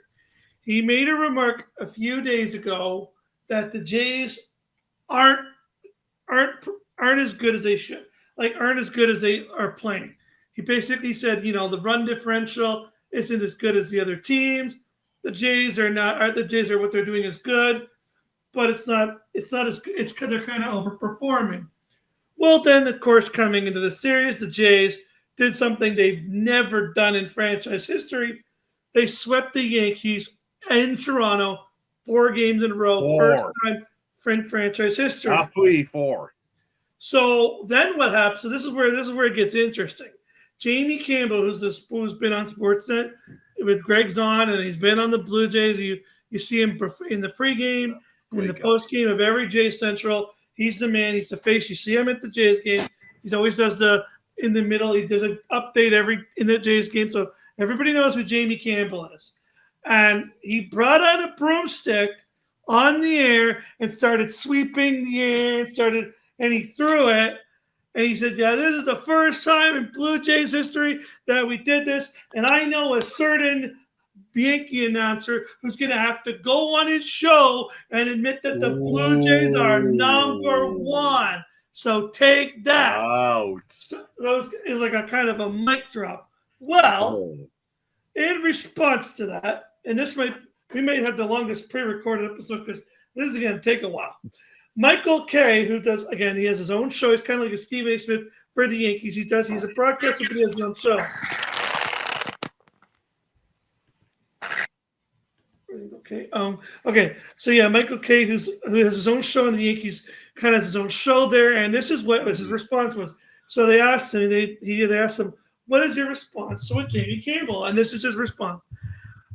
S3: he made a remark a few days ago that the Jays aren't as good as they should. Aren't as good as they are playing. He basically said, the run differential isn't as good as the other teams. The Jays are what they're doing is good, but it's not as good. It's because they're kind of overperforming. Well, then, of course, coming into the series, the Jays did something they've never done in franchise history. They swept the Yankees in Toronto 4 games in a row.
S2: 4.
S3: First time in franchise history.
S2: Not 3, 4.
S3: So then what happens? So this is where it gets interesting. Jamie Campbell, who's been on Sportsnet with Greg Zahn, and he's been on the Blue Jays. You see him in the pregame, in the postgame of every Jays Central. He's the man. He's the face. You see him at the Jays game. He always does in the middle. He does an update in the Jays game, so everybody knows who Jamie Campbell is. And he brought out a broomstick on the air and started sweeping the air and he threw it, and he said, yeah, this is the first time in Blue Jays history that we did this, and I know a certain Yankee announcer who's going to have to go on his show and admit that the Blue Jays are number 1. So take that.
S2: Ouch.
S3: It was like a kind of a mic drop. Well, in response to that, and we may have the longest pre-recorded episode because this is going to take a while. Michael Kay, who does, again, he has his own show. He's kind of like a Stephen A. Smith for the Yankees. He's a broadcaster, but he has his own show. Okay. So yeah, Michael Kay, who has his own show in the Yankees, kind of has his own show there, and this is what his response was. So they asked him, they asked him, what is your response to Jamie Campbell? And this is his response.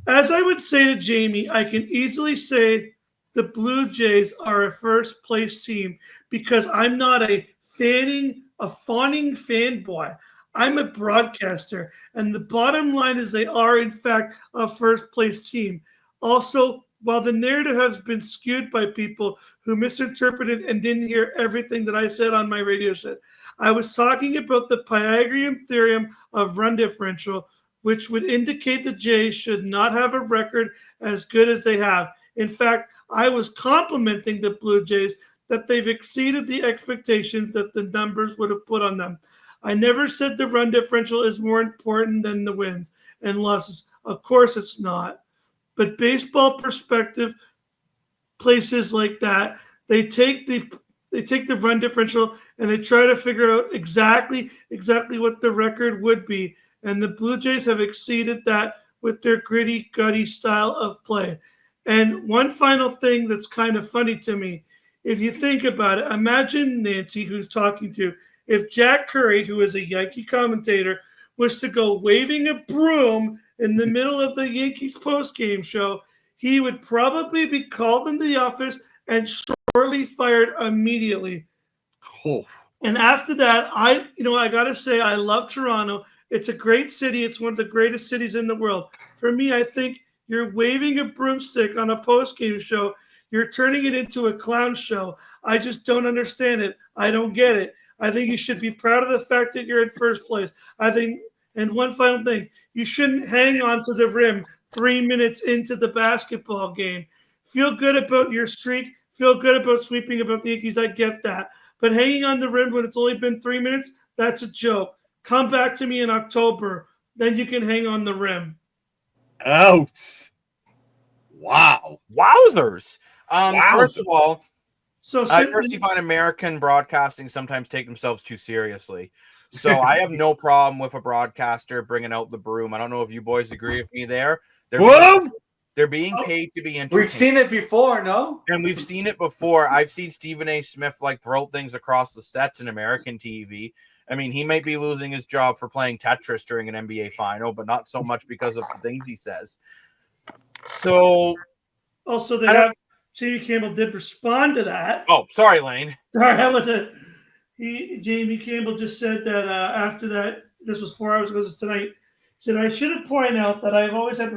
S3: As I would say to Jamie, I can easily say the Blue Jays are a first place team because I'm not a fawning fanboy. I'm a broadcaster, and the bottom line is they are in fact a first place team. Also, while the narrative has been skewed by people who misinterpreted and didn't hear everything that I said on my radio set, I was talking about the Pythagorean theorem of run differential, which would indicate the Jays should not have a record as good as they have. In fact, I was complimenting the Blue Jays that they've exceeded the expectations that the numbers would have put on them. I never said the run differential is more important than the wins and losses. Of course it's not. But baseball perspective, places like that, they take the run differential and they try to figure out exactly what the record would be. And the Blue Jays have exceeded that with their gritty, gutty style of play. And one final thing that's kind of funny to me, if you think about it, imagine Nancy, who's talking to you, if Jack Curry, who is a Yankee commentator, was to go waving a broom in the middle of the Yankees post-game show, he would probably be called into the office and shortly fired immediately.
S2: Oh.
S3: And after that, I got to say, I love Toronto. It's a great city. It's one of the greatest cities in the world. For me, I think you're waving a broomstick on a post-game show. You're turning it into a clown show. I just don't understand it. I don't get it. I think you should be proud of the fact that you're in first place. I think, and one final thing, you shouldn't hang on to the rim 3 minutes into the basketball game. Feel good about your streak. Feel good about sweeping about the Yankees. I get that. But hanging on the rim when it's only been 3 minutes, that's a joke. Come back to me in October. Then you can hang on the rim.
S2: Ouch. Wow.
S1: Wowzers. First of all,
S3: So
S1: I personally find American broadcasting sometimes take themselves too seriously. So I have no problem with a broadcaster bringing out the broom. I don't know if you boys agree with me there. They're being paid to be entertained.
S4: We've seen it before, no?
S1: And we've seen it before. I've seen Stephen A. Smith throw things across the sets in American TV. I mean, he might be losing his job for playing Tetris during an NBA final, but not so much because of the things he says. So
S3: also, Jamie Campbell did respond to that.
S1: Oh, sorry, Lane.
S3: Jamie Campbell just said that after that, this was 4 hours ago tonight, said, I should have pointed out that I've always had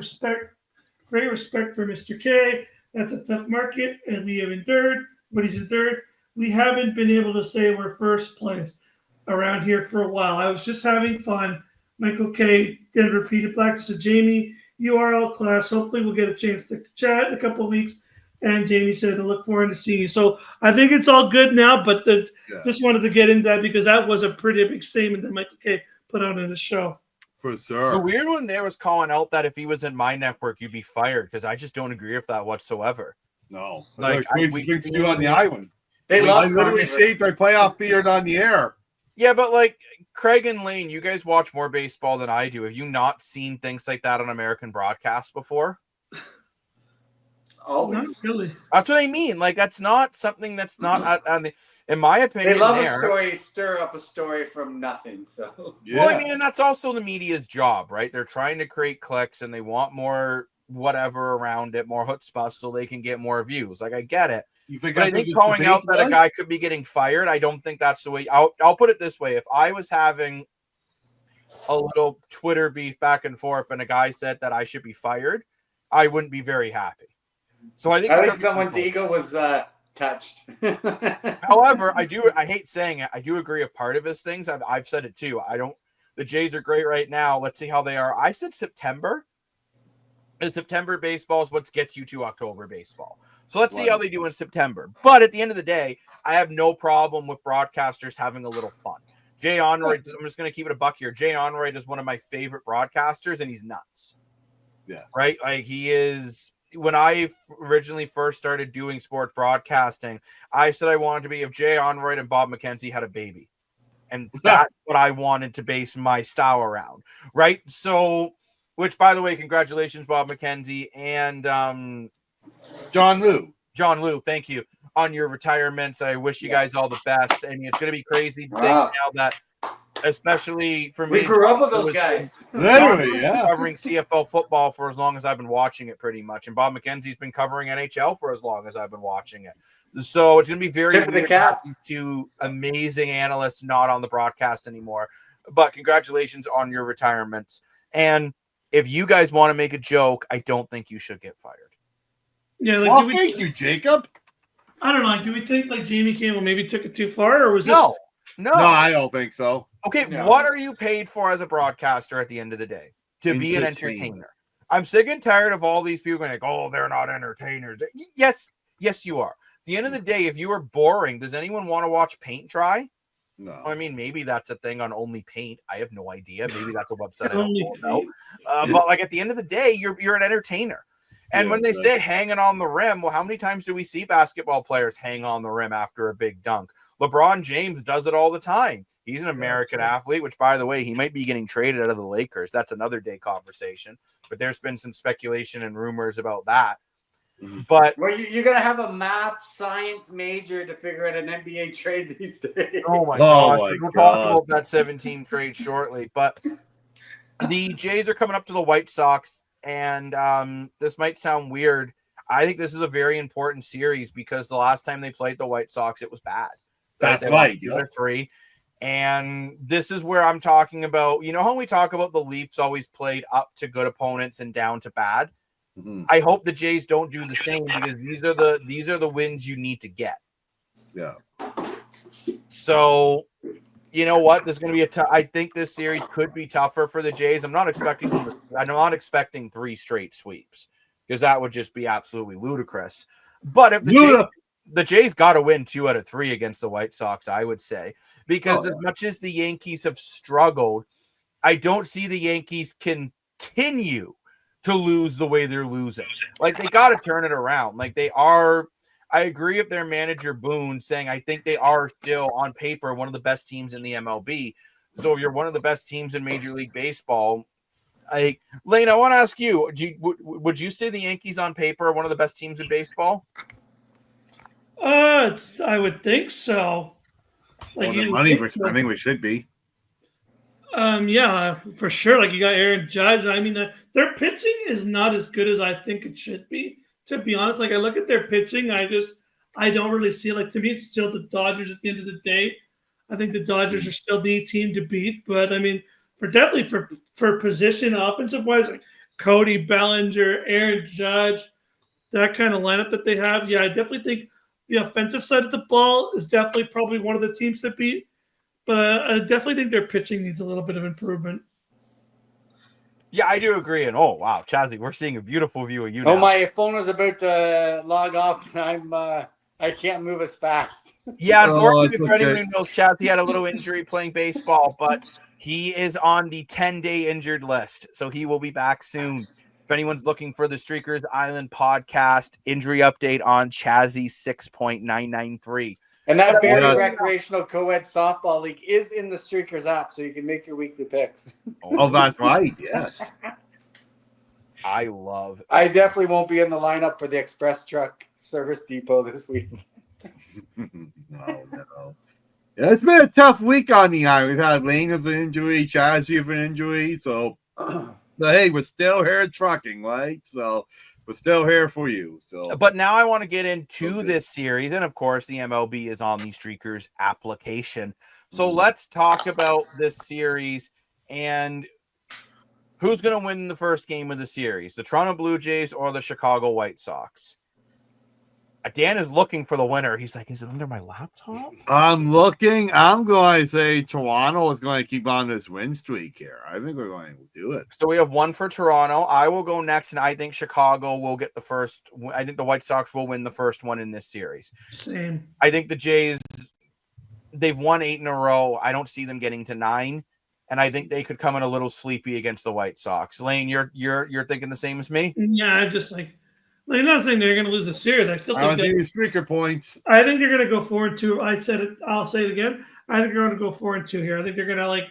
S3: great respect for Mr. K. That's a tough market, and we have endured what he's endured. We haven't been able to say we're first place around here for a while. I was just having fun. Michael K. then repeated back to Jamie, you are all class. Hopefully we'll get a chance to chat in a couple of weeks. And Jamie said to look forward to seeing you. So I think it's all good now, but just wanted to get into that because that was a pretty big statement that Michael K. put on in the show.
S2: For sure.
S1: The weird one there was calling out that if he was in my network, you'd be fired, because I just don't agree with that whatsoever.
S2: No.
S1: We
S2: things to do on the island.
S4: They
S2: I literally saved my playoff beard on the air.
S1: Yeah, but Craig and Lane, you guys watch more baseball than I do. Have you not seen things like that on American broadcasts before?
S4: Always.
S3: Not really.
S1: That's what I mean. That's not something that's not in my opinion.
S4: They love a story, stir up a story from nothing. So
S2: yeah.
S1: Well, I mean, and that's also the media's job, right? They're trying to create clicks and they want more whatever around it, more chutzpah, so they can get more views. I get it. But I think calling out that a guy could be getting fired, I don't think that's the way. I'll put it this way: if I was having a little Twitter beef back and forth, and a guy said that I should be fired, I wouldn't be very happy. So I think
S4: someone's ego was touched.
S1: However, I hate saying it. I do agree a part of his things. I've said it too. The Jays are great right now. Let's see how they are. I said September. September baseball is what gets you to October baseball. So let's see how they do in September. But at the end of the day, I have no problem with broadcasters having a little fun. Jay Onroyd, I'm just going to keep it a buck here. Jay Onroyd is one of my favorite broadcasters, and he's nuts.
S2: Yeah.
S1: Right? He is. When I originally first started doing sports broadcasting, I said I wanted to be if Jay Onroyd and Bob McKenzie had a baby. And that's what I wanted to base my style around. Right? So, which, by the way, congratulations, Bob McKenzie and
S2: John Liu,
S1: thank you, on your retirements. I wish you guys all the best. I mean, it's going to be crazy to think now that, especially for me,
S4: we grew up with those guys.
S2: Literally, yeah.
S1: Covering CFL football for as long as I've been watching it, pretty much. And Bob McKenzie's been covering NHL for as long as I've been watching it. So it's going to be very weird to have these two amazing analysts not on the broadcast anymore. But congratulations on your retirements. And if you guys want to make a joke, I don't think you should get fired.
S3: Yeah,
S2: thank you, Jacob.
S3: I don't know. Do we think Jamie Campbell maybe took it too far, or was this?
S2: No, I don't think so.
S1: Okay, what are you paid for as a broadcaster at the end of the day? To be an entertainer. I'm sick and tired of all these people going oh, they're not entertainers. Yes, you are. At the end of the day, if you are boring, does anyone want to watch paint dry?
S2: No.
S1: I mean, maybe that's a thing on Only Paint. I have no idea. Maybe that's a website I don't know. But at the end of the day, you're an entertainer. And when they say hanging on the rim, well, how many times do we see basketball players hang on the rim after a big dunk? LeBron James does it all the time. He's an American athlete, which, by the way, he might be getting traded out of the Lakers. That's another day conversation. But there's been some speculation and rumors about that. But
S4: you're going to have a math science major to figure out an NBA trade these days.
S1: Oh, my gosh. We'll talk about that 17 trade shortly. But The Jays are coming up to the White Sox, and this might sound weird. I think this is a very important series because the last time they played the White Sox, it was bad.
S2: That's
S1: They
S2: right.
S1: lost 2-3. And this is where I'm talking about, you know how we talk about the Leafs always played up to good opponents and down to bad?
S2: Mhm.
S1: I hope the Jays don't do the same because these are the wins you need to get.
S2: Yeah.
S1: So, you know what? There's going to be I think this series could be tougher for the Jays. I'm not expecting 3 straight sweeps because that would just be absolutely ludicrous. But if the Jays got to win 2 out of 3 against the White Sox, I would say, because as much as the Yankees have struggled, I don't see the Yankees continue to lose the way they're losing. Like, they got to turn it around. Like, they are. I agree with their manager Boone saying I think they are still on paper one of the best teams in the MLB. So if you're one of the best teams in Major League Baseball, Lane, I want to ask you, would you say the Yankees on paper are one of the best teams in baseball?
S3: I would think so.
S2: Like the money we're spending, we should be.
S3: Yeah, for sure. Like, you got Aaron Judge. I mean, their pitching is not as good as I think it should be. To be honest, like, I look at their pitching, I don't really see, like, to me, it's still the Dodgers at the end of the day. I think the Dodgers are still the team to beat. But I mean, for position offensive wise, like Cody Bellinger, Aaron Judge, that kind of lineup that they have. Yeah, I definitely think the offensive side of the ball is definitely probably one of the teams to beat. But I definitely think their pitching needs a little bit of improvement.
S1: Yeah, I do agree. And oh wow, Chazzy, we're seeing a beautiful view of you now.
S4: Oh, my phone was about to log off, and I can't move as fast.
S1: Yeah, unfortunately, for anyone who knows, Chazzy had a little injury playing baseball, but he is on the 10-day injured list, so he will be back soon. If anyone's looking for the Streakers Island podcast injury update on Chazzy 6.993.
S4: And that Barry Recreational Co-ed Softball League is in the Streakers app, so you can make your weekly picks.
S2: Oh, that's right. Yes.
S1: I love it.
S4: I definitely won't be in the lineup for the Express Truck Service Depot this week.
S2: No. Yeah, it's been a tough week on the island. We've had Lane with an injury, Chazzy with an injury. So, but hey, we're still here trucking, right? So, we're still here for you. So,
S1: but now I want to get into this series, and of course, the MLB is on the Streakers application. So let's talk about this series and who's going to win the first game of the series, the Toronto Blue Jays or the Chicago White Sox. Dan is looking for the winner. He's like, is it under my laptop?
S2: I'm looking. I'm going to say Toronto is going to keep on this win streak here. I think we're going to do it.
S1: So we have one for Toronto. I will go next, and I think Chicago will get the first. I think the White Sox will win the first one in this series.
S3: Same.
S1: I think the Jays, they've won 8 in a row. I don't see them getting to 9, and I think they could come in a little sleepy against the White Sox. Lane, you're thinking the same as me?
S3: Yeah, I'm just like I'm not saying they're going to lose the series. I still think
S2: I see the streaker points.
S3: I think they're going to go 4-2. I said it. I'll say it again. I think they're going to go 4-2 here. I think they're going to I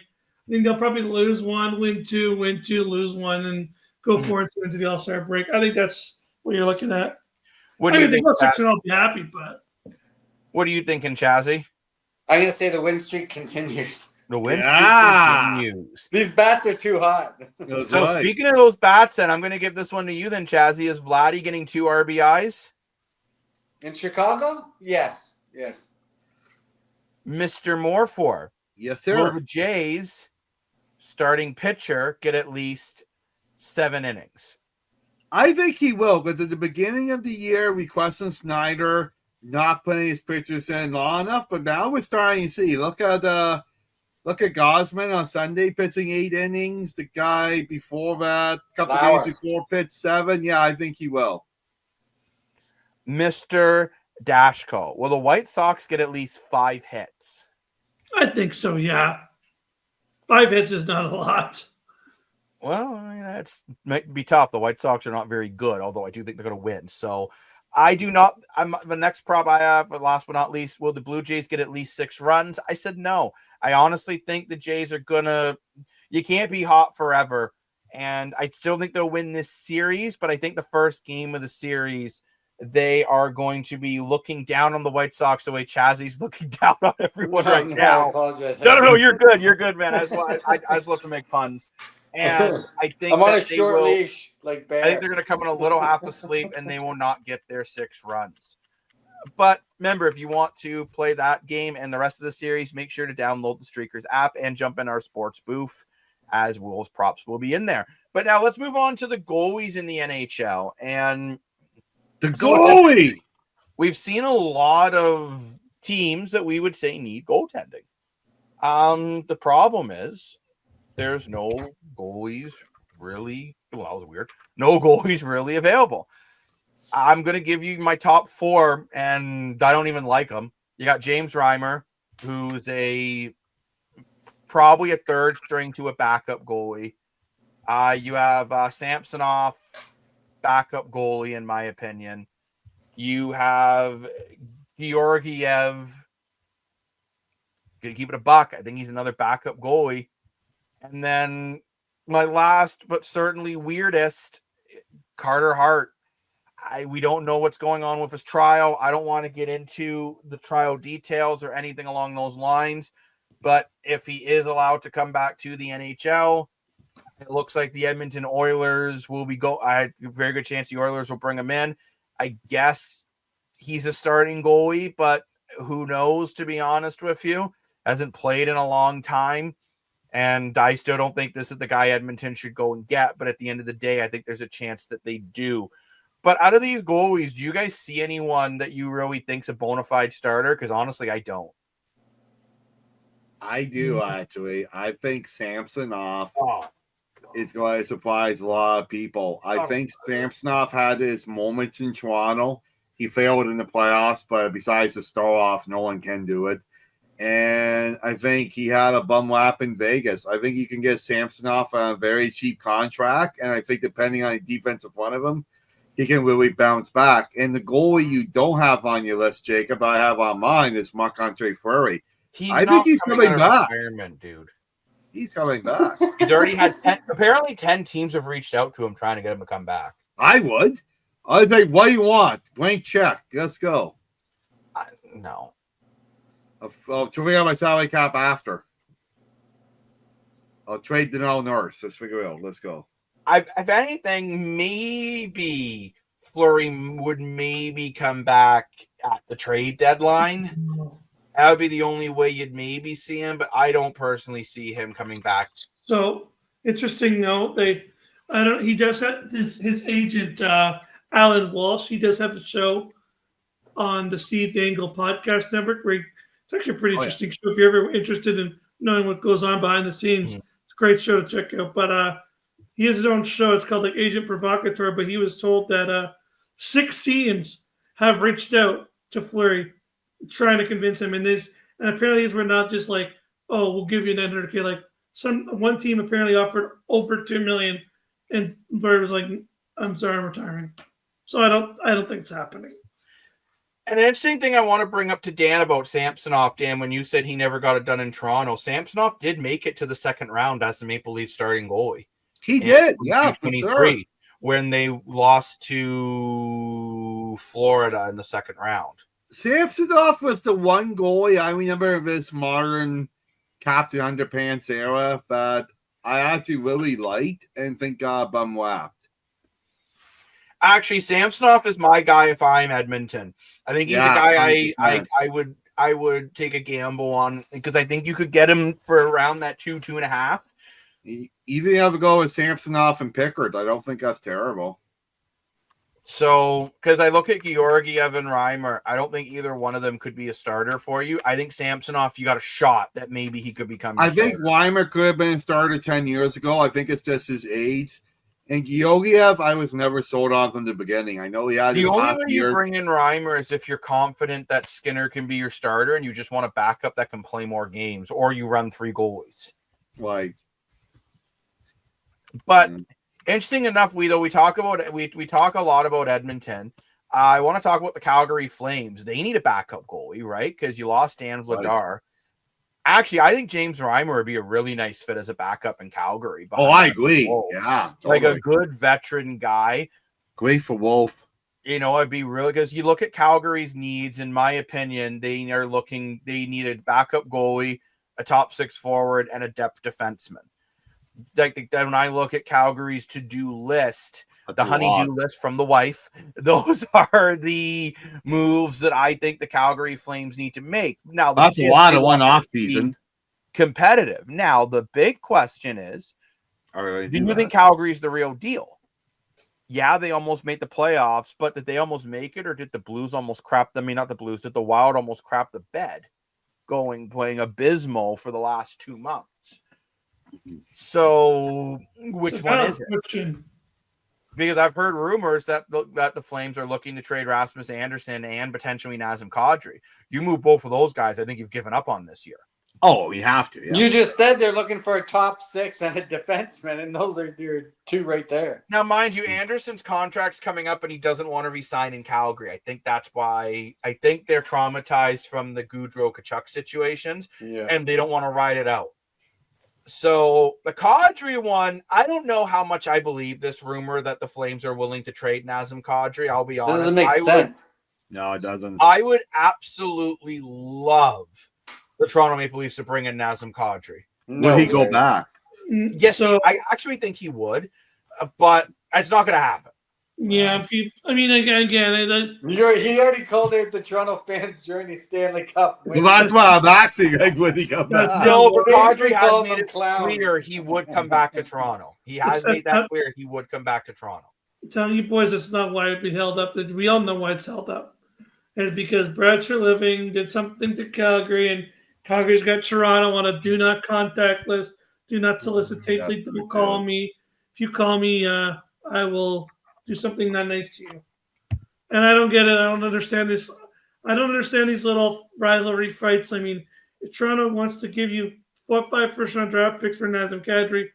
S3: think they'll probably lose 1, win 2, lose 1, and go 4-2 into the All-Star break. I think that's what you're looking at.
S1: What do you think?
S3: 6-0, I'll be happy, but
S1: what are you thinking, Chazzy?
S4: I'm going to say the win streak continues.
S1: The win streak continues.
S4: These bats are too hot.
S1: So speaking of those bats, then I'm going to give this one to you then, Chazzy. Is Vladdy getting 2 RBIs?
S4: In Chicago? Yes.
S1: Mr. Morfor.
S2: Yes, sir.
S1: Will the Jays starting pitcher get at least 7 innings?
S2: I think he will, because at the beginning of the year, we questioned Snyder not putting his pitchers in long enough, but now we're starting to see. Look at Gosman on Sunday pitching 8 innings. The guy before that, a couple days before, pitched 7. Yeah, I think he will.
S1: Mr. Dashko, will the White Sox get at least 5 hits?
S3: I think so, yeah. 5 hits is not a lot.
S1: Well, I mean, that's might be tough. The White Sox are not very good, although I do think they're going to win. So I do not. The next prop I have, but last but not least, will the Blue Jays get at least 6 runs? I said no. I honestly think the Jays are gonna. You can't be hot forever, and I still think they'll win this series. But I think the first game of the series, they are going to be looking down on the White Sox the way Chazzy's looking down on everyone right now.
S4: I apologize.
S1: No, you're good. You're good, man. I just love to make puns. And I think
S4: I'm on a
S1: that they
S4: short
S1: will.
S4: leash, like
S1: I think
S4: Bear.
S1: they're going to come in a little half asleep, and they will not get their 6 runs. But remember, if you want to play that game and the rest of the series, make sure to download the Streakers app and jump in our sports booth, as Wolves props will be in there. But now let's move on to the goalies in the NHL. And
S2: The goalie.
S1: we've seen a lot of teams that we would say need goaltending. The problem is there's no goalies really. Well, that was weird. No goalies really available. I'm going to give you my top 4, and I don't even like them. You got James Reimer, who's probably a third string to a backup goalie. You have Samsonov, backup goalie, in my opinion. You have Georgiev. Gonna keep it a buck. I think he's another backup goalie. And then my last, but certainly weirdest, Carter Hart. We don't know what's going on with his trial. I don't want to get into the trial details or anything along those lines. But if he is allowed to come back to the NHL, it looks like the Edmonton Oilers will be I had a very good chance the Oilers will bring him in. I guess he's a starting goalie, but who knows, to be honest with you. Hasn't played in a long time. And I still don't think this is the guy Edmonton should go and get. But at the end of the day, I think there's a chance that they do. But out of these goalies, do you guys see anyone that you really think's a bona fide starter? Because honestly, I don't.
S2: I do, actually. I think Samsonov is going to surprise a lot of people. I think Samsonov had his moments in Toronto. He failed in the playoffs, but besides the start-off, no one can do it. And I think he had a bum lap in Vegas. I think you can get Samsonov on a very cheap contract, and I think depending on the defense in front of him, he can really bounce back. And the goalie you don't have on your list, Jacob, I have on mine, is Marc-Andre Fleury. I think he's coming back.
S1: Dude.
S2: He's coming back.
S1: He's already had 10 teams have reached out to him trying to get him to come back.
S2: I would. I think, what do you want? Blank check. Let's go.
S1: No.
S2: I'll trade on my salary cap after. I'll trade Danielle Nurse. Let's figure it out. Let's go.
S1: If anything, maybe Fleury would maybe come back at the trade deadline. That would be the only way you'd maybe see him, but I don't personally see him coming back.
S3: So interesting note. He does have his agent Alan Walsh. He does have a show on the Steve Dangle Podcast Network. Where it's actually a pretty interesting show. If you're ever interested in knowing what goes on behind the scenes, it's a great show to check out. But he has his own show. It's called like Agent Provocateur. But he was told that 6 teams have reached out to Fleury, trying to convince him. And apparently these were not just like, oh, we'll give you $900K. Like one team apparently offered over $2 million, and Fleury was like, I'm sorry, I'm retiring. So I don't think it's happening.
S1: And an interesting thing I want to bring up to Dan about Samsonov, Dan, when you said he never got it done in Toronto, Samsonov did make it to the second round as the Maple Leafs starting goalie.
S2: He did, yeah, for sure.
S1: When they lost to Florida in the second round.
S2: Samsonov was the one goalie I remember of this modern Captain Underpants era that I actually really liked and think got bum lapped.
S1: Actually, Samsonov is my guy if I'm Edmonton. I think he's a guy I would take a gamble on because I think you could get him for around that 2.5.
S2: Even have to go with Samsonov and Pickard. I don't think that's terrible.
S1: So, because I look at Georgiev and Reimer, I don't think either one of them could be a starter for you. I think Samsonov, you got a shot that maybe he could become.
S2: I think Reimer could have been a starter 10 years ago. I think it's just his age. And Georgiev, I was never sold on from the beginning. I know he had
S1: the only way you bring in Reimer is if you're confident that Skinner can be your starter and you just want a backup that can play more games, or you run 3 goalies.
S2: Like,
S1: but interesting enough, we talk a lot about Edmonton. I want to talk about the Calgary Flames. They need a backup goalie, right? Because you lost Dan Vladar. Right. Actually, I think James Reimer would be a really nice fit as a backup in Calgary.
S2: Oh, I agree. Yeah,
S1: totally. Like a good veteran guy.
S2: Great for Wolf.
S1: You know, it'd be really because you look at Calgary's needs. In my opinion, they need a backup goalie, a top 6 forward, and a depth defenseman. like when I look at Calgary's to-do list,
S2: That's
S1: the
S2: a
S1: honey-do
S2: lot.
S1: list from the wife, those are the moves that I think the Calgary Flames need to make. Now,
S2: That's a lot of one off season.
S1: Competitive. Now, the big question is, do you think Calgary's the real deal? Yeah, they almost made the playoffs, but did they almost make it, or did the Blues almost crap? I mean, not the Blues. Did the Wild almost crap the bed, playing abysmal for the last 2 months? So, which one is it?
S3: Question.
S1: Because I've heard rumors that the Flames are looking to trade Rasmus Anderson and potentially Nazem Kadri. You move both of those guys, I think you've given up on this year.
S2: Oh, we have to. Yeah.
S4: You just said they're looking for a top 6 and a defenseman, and those are your 2 right there.
S1: Now, mind you, Anderson's contract's coming up, and he doesn't want to resign in Calgary. I think that's why. I think they're traumatized from the Gaudreau-Tkachuk situations, and they don't want to ride it out. So the Kadri one, I don't know how much I believe this rumor that the Flames are willing to trade Nazem Kadri. I'll be honest.
S4: Doesn't make sense.
S2: No, it doesn't.
S1: I would absolutely love the Toronto Maple Leafs to bring in Nazem Kadri.
S2: Will he go back?
S1: Yes, I actually think he would, but it's not going to happen.
S3: Yeah, he
S4: already called out the Toronto fans during the Stanley Cup.
S2: Well, that's why I'm asking. Like, would he come back?
S1: No, but Kadri has made it clear he would come back to Toronto. He has made that clear he would come back to Toronto.
S3: I'm telling you boys, it's not why it'd be held up. We all know why it's held up. It's because Brad Living did something to Calgary, and Calgary's got Toronto on a do not contact list. Do not solicitate. Please don't call me. If you call me, I will do something not nice to you. And I don't get it. I don't understand this. I don't understand these little rivalry fights. I mean, if Toronto wants to give you 4 or 5 first-round draft picks for Nazem Kadri,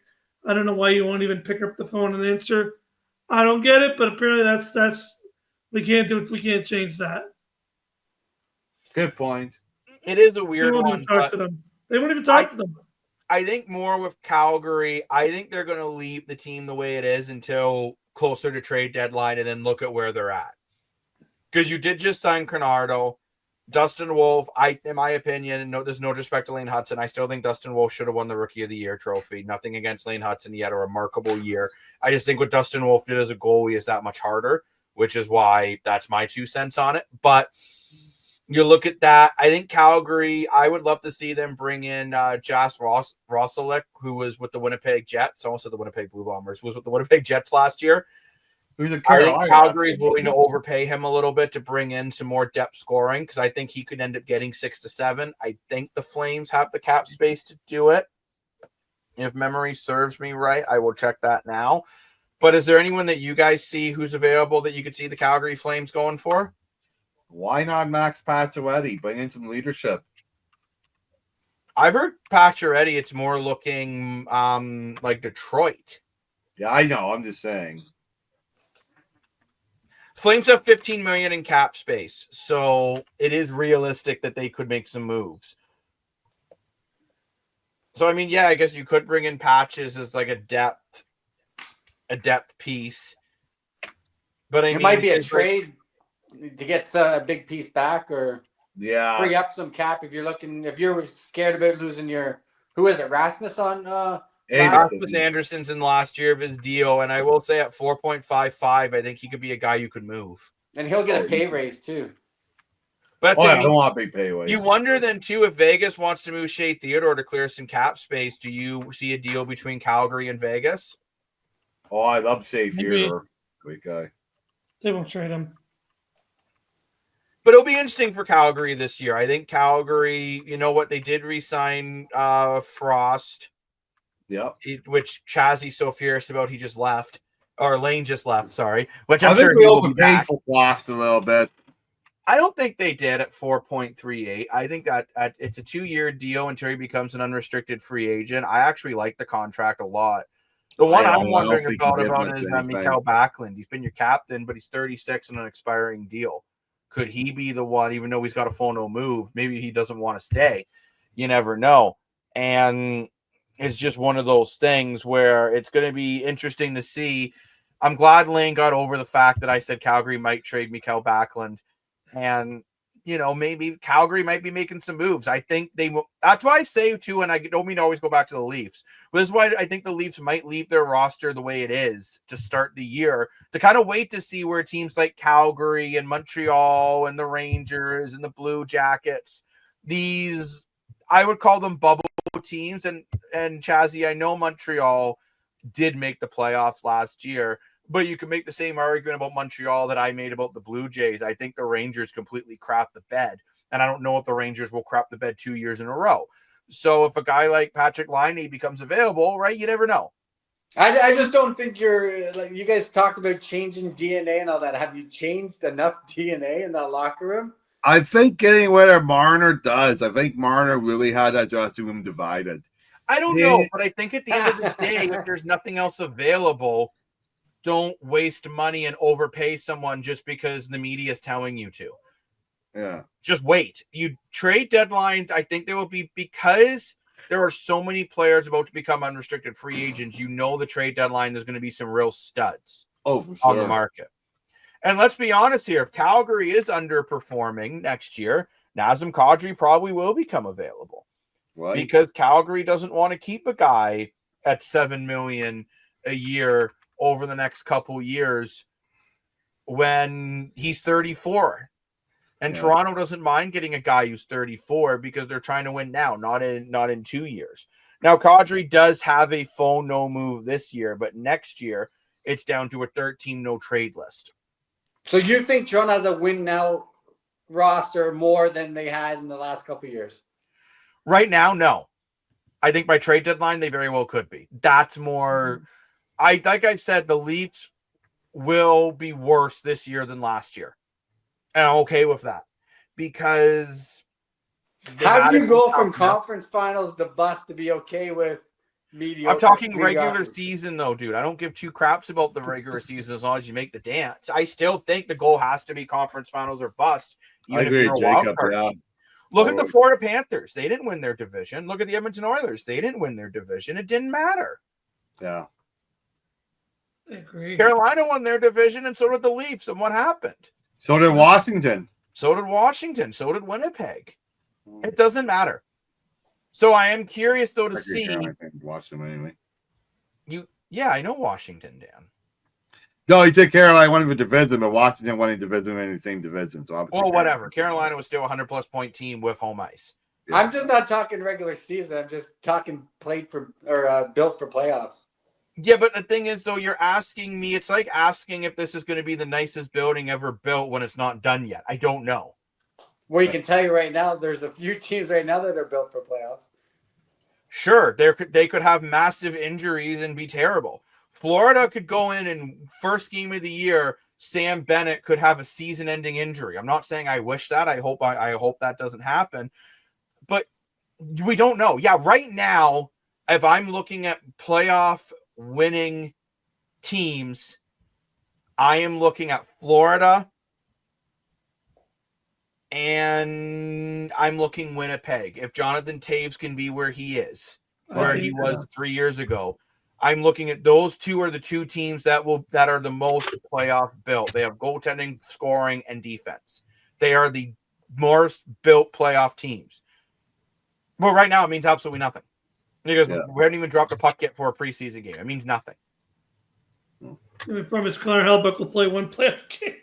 S3: I don't know why you won't even pick up the phone and answer. I don't get it, but apparently that's we can't do it. We can't change that.
S2: Good point.
S1: It is a weird one.
S3: They won't even talk to them.
S1: I think more with Calgary, I think they're going to leave the team the way it is until closer to trade deadline and then look at where they're at. Because you did just sign Cronardo. Dustin Wolf, in my opinion, there's no disrespect to Lane Hudson. I still think Dustin Wolf should have won the Rookie of the Year trophy. Nothing against Lane Hudson. He had a remarkable year. I just think what Dustin Wolf did as a goalie is that much harder, which is why that's my 2 cents on it. But you look at that. I think Calgary, I would love to see them bring in Jas Rosalick, who was with the Winnipeg Jets, almost at the Winnipeg Blue Bombers, who was with the Winnipeg Jets last year. I think Calgary's willing to overpay him a little bit to bring in some more depth scoring because I think he could end up getting 6 to 7. I think the Flames have the cap space to do it. If memory serves me right, I will check that now. But is there anyone that you guys see who's available that you could see the Calgary Flames going for?
S2: Why not Max Pacioretty? Bring in some leadership.
S1: I've heard Pacioretty, it's more looking like Detroit.
S2: Yeah, I know. I'm just saying.
S1: Flames have $15 million in cap space, so it is realistic that they could make some moves. So, I mean, yeah, I guess you could bring in Patches as like a depth piece. But I mean,
S4: it might be a trade to get a big piece back, or free up some cap if you're scared about losing your Rasmus on.
S1: Rasmus Anderson's in the last year of his deal, and I will say at 4.55, I think he could be a guy you could move.
S4: And he'll get a pay raise too.
S1: But
S2: I don't want a big pay raise.
S1: You wonder then too, if Vegas wants to move Shea Theodore to clear some cap space, do you see a deal between Calgary and Vegas?
S2: Oh, I love Shea Theodore. Great guy.
S3: They won't trade him.
S1: But it'll be interesting for Calgary this year. I think Calgary, you know what, they did re-sign Frost.
S2: Yep.
S1: Which Chazzy's so furious about, he just left. Or Lane just left, sorry. Which I'm
S2: I think
S1: sure
S2: we
S1: he will be
S2: overpaid
S1: back.
S2: for Frost a little bit.
S1: I don't think they did at 4.38. I think that it's a 2-year deal until he becomes an unrestricted free agent. I actually like the contract a lot. The one I'm wondering about is Mikael Backlund. He's been your captain, but he's 36 on an expiring deal. Could he be the one, even though he's got a full no move, maybe he doesn't want to stay. You never know. And it's just one of those things where it's going to be interesting to see. I'm glad Lane got over the fact that I said Calgary might trade Mikael Backlund. And maybe Calgary might be making some moves. I think they will. That's why I say too, and I don't mean to always go back to the Leafs, but this is why I think the Leafs might leave their roster the way it is to start the year, to kind of wait to see where teams like Calgary and Montreal and the Rangers and the Blue Jackets, these, I would call them bubble teams. And Chazzy, I know Montreal did make the playoffs last year, but you can make the same argument about Montreal that I made about the Blue Jays. I think the Rangers completely crapped the bed. And I don't know if the Rangers will crap the bed 2 years in a row. So if a guy like Patrick Laine becomes available, right, you never know.
S4: I just don't think you're, like, you guys talked about changing DNA and all that. Have you changed enough DNA in that locker room?
S2: I think getting rid of Marner does. I think Marner really had that dressing room divided.
S1: I don't know, but I think at the end of the day, if there's nothing else available, don't waste money and overpay someone just because the media is telling you to.
S2: Yeah.
S1: Just wait. You trade deadline, I think there will be, because there are so many players about to become unrestricted free agents, the trade deadline there's going to be some real studs
S2: for sure.
S1: on the market. And let's be honest here, if Calgary is underperforming next year, Nazem Kadri probably will become available.
S2: Right.
S1: Because Calgary doesn't want to keep a guy at $7 million a year over the next couple years when he's 34. And Toronto doesn't mind getting a guy who's 34 because they're trying to win now, not in 2 years. Now, Kadri does have a phone no move this year, but next year it's down to a 13 no trade list.
S4: So you think Toronto has a win now roster more than they had in the last couple of years?
S1: Right now, no. I think by trade deadline, they very well could be. That's more... like I've said, the Leafs will be worse this year than last year. And I'm okay with that. Because...
S4: How do you go from conference finals to bust to be okay with mediocre?
S1: I'm talking regular season, though, dude. I don't give two craps about the regular season as long as you make the dance. I still think the goal has to be conference finals or bust.
S2: I agree with Jacob. Yeah.
S1: Look at the Florida Panthers. They didn't win their division. Look at the Edmonton Oilers. They didn't win their division. It didn't matter.
S2: Yeah.
S3: I agree.
S1: Carolina won their division, and so did the Leafs. And what happened?
S2: So did Washington.
S1: So did Washington. So did Winnipeg. It doesn't matter. So I am curious, though, to see.
S2: Washington anyway.
S1: Yeah, I know Washington, Dan.
S2: No, he said Carolina won the division, but Washington won a division in the same division. So obviously,
S1: well, whatever. Carolina was still a 100-plus point team with home ice.
S4: Yeah. I'm just not talking regular season. I'm just talking played for or built for playoffs.
S1: Yeah, but the thing is, though, you're asking me. It's like asking if this is going to be the nicest building ever built when it's not done yet. I don't know.
S4: Well, you can tell you right now, there's a few teams right now that are built for playoffs.
S1: Sure, they could have massive injuries and be terrible. Florida could go in and first game of the year, Sam Bennett could have a season-ending injury. I'm not saying I wish that. I hope that doesn't happen. But we don't know. Yeah, right now, if I'm looking at playoff winning teams, I am looking at Florida and I'm looking Winnipeg. If Jonathan Taves can be where he is, where he was 3 years ago, I'm looking at those two are the two teams that are the most playoff built. They have goaltending, scoring, and defense. They are the most built playoff teams. Well, right now it means absolutely nothing. Because we haven't even dropped a puck yet for a preseason game. It means nothing.
S3: I promise Connor Hellebuyck will play one playoff game.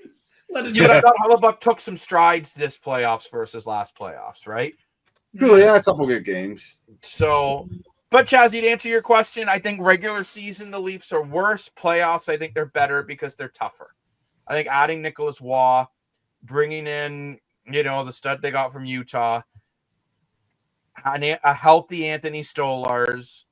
S1: But I thought Hellebuyck took some strides this playoffs versus last playoffs, right?
S2: Really, a couple good games.
S1: So, but Chazzy, to answer your question, I think regular season the Leafs are worse. Playoffs, I think they're better because they're tougher. I think adding Nicholas Waugh, bringing in, the stud they got from Utah, a healthy Anthony Stolarz.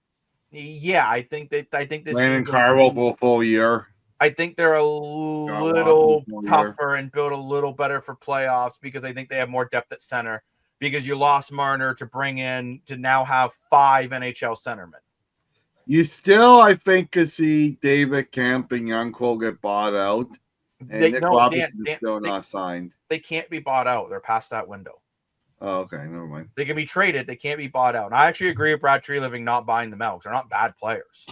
S1: Yeah, I think this
S2: Landon Carwell for a full year.
S1: I think they're a little tougher and build a little better for playoffs because I think they have more depth at center because you lost Marner to now have 5 NHL centermen.
S2: You still, I think, could see David Kemp and Youngquil get bought out. And Nick Robinson is still not signed.
S1: They can't be bought out. They're past that window.
S2: Oh, okay. Never mind.
S1: They can be traded. They can't be bought out. And I actually agree with Brad Treliving not buying them out because they're not bad players.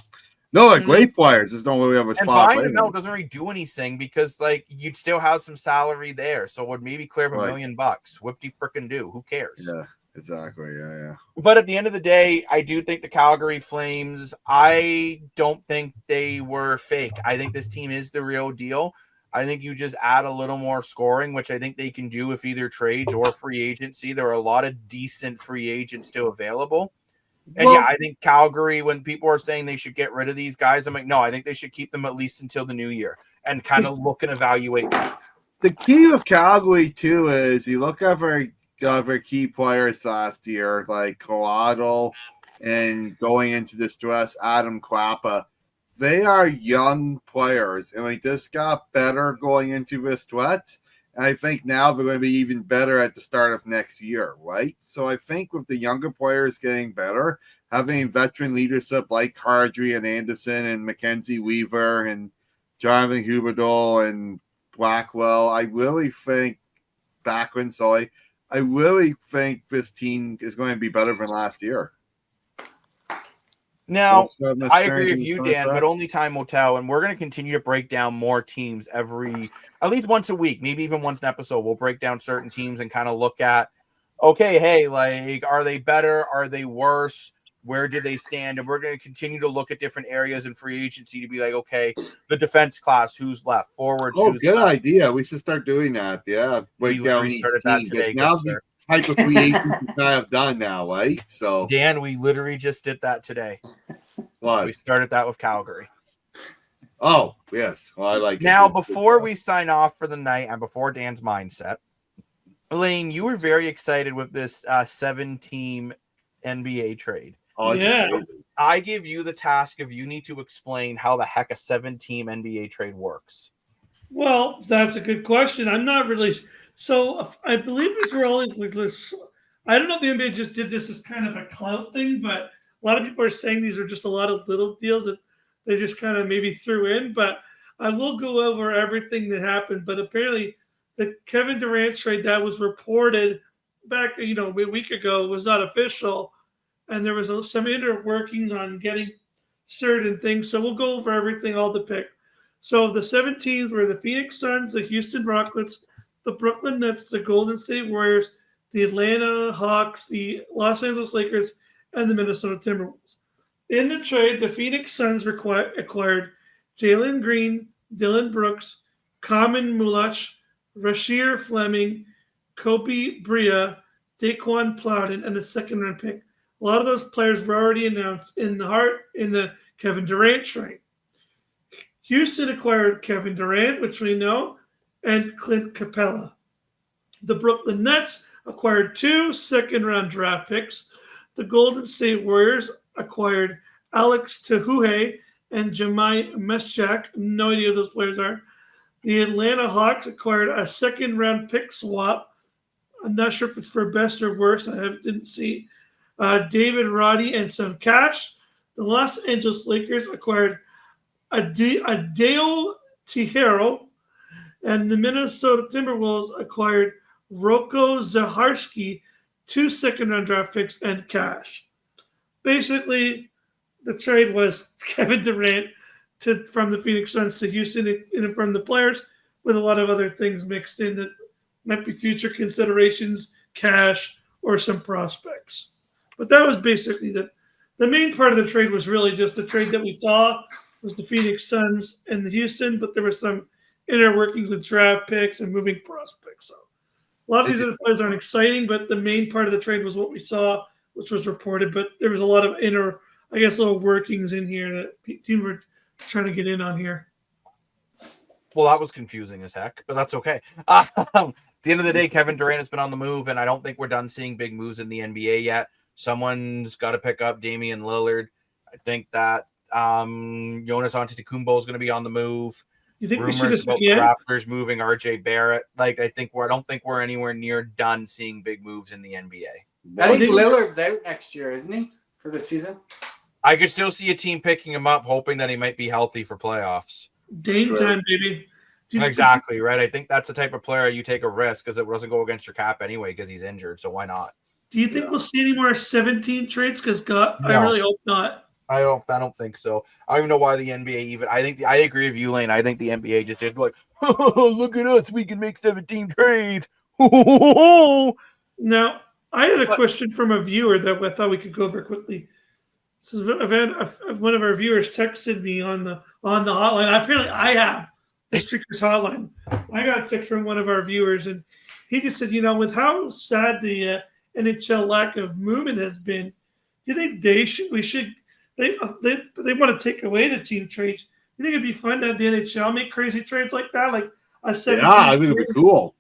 S2: No, they're great players. There's no way we have a
S1: And
S2: spot.
S1: buying them out doesn't really do anything because, like, you'd still have some salary there. So it would maybe clear up $1 million. Whoop-de frickin' do. Who cares?
S2: Yeah, exactly. Yeah.
S1: But at the end of the day, I do think the Calgary Flames, I don't think they were fake. I think this team is the real deal. I think you just add a little more scoring, which I think they can do with either trades or free agency. There are a lot of decent free agents still available. And I think Calgary, when people are saying they should get rid of these guys, I'm like, no, I think they should keep them at least until the new year and kind of look and evaluate them.
S2: The key of Calgary, too, is you look at their key players last year, like Collado and going into the stress, Adam Klappa. They are young players, and they just got better going into this stretch. And I think now they're going to be even better at the start of next year, right? So I think with the younger players getting better, having veteran leadership like Cardry and Anderson and Mackenzie Weaver and Jonathan Huberdeau and Blackwell, I really think I really think this team is going to be better than last year.
S1: Now, I agree with you, Dan, but only time will tell. And we're going to continue to break down more teams at least once a week, maybe even once an episode. We'll break down certain teams and kind of look at, okay, hey, like, are they better? Are they worse? Where do they stand? And we're going to continue to look at different areas in free agency to be like, okay, the defense class, who's left? Forwards,
S2: good left? Idea. We should start doing that. Yeah.
S1: Break down each team.
S2: Today, now the type of free agents we kind of done now, right? So,
S1: Dan, we literally just did that today.
S2: What?
S1: We started that with Calgary.
S2: Oh, yes. Well, I like
S1: now, before we sign off for the night and before Dan's mindset, Elaine, you were very excited with this 7-team NBA trade.
S2: Oh,
S3: yeah.
S2: Amazing.
S1: I give you the task of you need to explain how the heck a 7-team NBA trade works.
S3: Well, that's a good question. I'm not really. So I believe these were all. I don't know if the NBA just did this as kind of a clout thing, but a lot of people are saying these are just a lot of little deals that they just kind of maybe threw in. But I will go over everything that happened. But apparently, the Kevin Durant trade that was reported back, a week ago was not official, and there was some inner workings on getting certain things. So we'll go over everything, all the pick. So the 7 teams were the Phoenix Suns, the Houston Rockets, the Brooklyn Nets, the Golden State Warriors, the Atlanta Hawks, the Los Angeles Lakers, and the Minnesota Timberwolves. In the trade, the Phoenix Suns acquired Jalen Green, Dylan Brooks, Common Mulach, Rasheer Fleming, Kobe Bria, Daquan Plowden, and a second-round pick. A lot of those players were already announced in the Kevin Durant trade. Houston acquired Kevin Durant, which we know, and Clint Capella. The Brooklyn Nets acquired 2 second-round draft picks. The Golden State Warriors acquired Alex Tehuhe and Jemai Meschak. No idea who those players are. The Atlanta Hawks acquired a second-round pick swap. I'm not sure if it's for best or worse. I didn't see. David Roddy and some cash. The Los Angeles Lakers acquired Adeo Tijero, and the Minnesota Timberwolves acquired Rocco Zaharsky, 2 second-round draft picks, and cash. Basically, the trade was Kevin Durant from the Phoenix Suns to Houston and from the players, with a lot of other things mixed in that might be future considerations, cash, or some prospects. But that was basically the main part of the trade was really just the trade that we saw was the Phoenix Suns and the Houston, but there were some inner workings with draft picks and moving prospects. So a lot of these other players aren't exciting, but the main part of the trade was what we saw, which was reported. But there was a lot of inner, little workings in here that teams were trying to get in on here.
S1: Well, that was confusing as heck, but that's okay. At the end of the day, Kevin Durant has been on the move, and I don't think we're done seeing big moves in the NBA yet. Someone's got to pick up Damian Lillard. I think that Jonas Antetokounmpo is going to be on the move.
S3: You think
S1: Rumors
S3: we should
S1: about the Raptors moving RJ Barrett. I don't think we're anywhere near done seeing big moves in the NBA.
S4: I think Lillard's out next year, isn't he, for the season?
S1: I could still see a team picking him up, hoping that he might be healthy for playoffs.
S3: Dame time, baby.
S1: Exactly, right? I think that's the type of player you take a risk because it doesn't go against your cap anyway because he's injured, so why not?
S3: Do you think we'll see any more 17 trades? Because I really hope not.
S1: I don't think so. I don't even know why the NBA even. I agree with you, Lane. I think the NBA just did like, look at us, we can make 17 trades.
S3: Now, I had a question from a viewer that I thought we could go over quickly. So one of our viewers texted me on the hotline. Apparently, I have the Streakers hotline. I got a text from one of our viewers, and he just said, with how sad the NHL lack of movement has been, do you think they want to take away the team trades? You think it'd be fun to have the NHL make crazy trades like that, like a 17?
S2: Yeah, I think it'd be cool.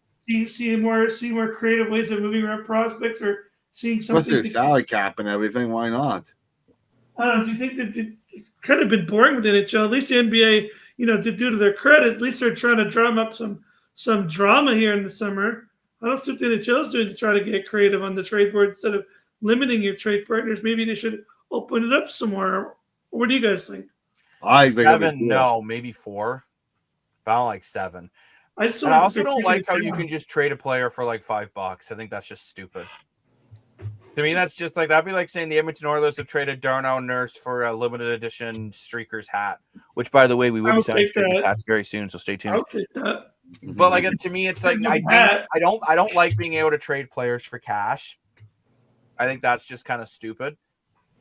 S3: See more creative ways of moving around prospects, or seeing something.
S2: Plus, there's salary cap and everything. Why not?
S3: I don't know. Do you think that it's kind of been boring with the NHL? At least the NBA, due to their credit, at least they're trying to drum up some drama here in the summer. I don't see what the NHL is doing to try to get creative on the trade board instead of limiting your trade partners. Maybe they should open it up some more. What do you guys think?
S2: I think
S1: 7, no, maybe 4. But I don't like 7. I also don't like how you can just trade a player for like $5. I think that's just stupid. To me, that's just like, that'd be like saying the Edmonton Oilers have traded Darnell Nurse for a limited edition Streakers hat, which, by the way, we will be selling Streakers hats very soon, so stay tuned.
S3: I'll take that.
S1: But like, to me, it's like I don't like being able to trade players for cash. I think that's just kind of stupid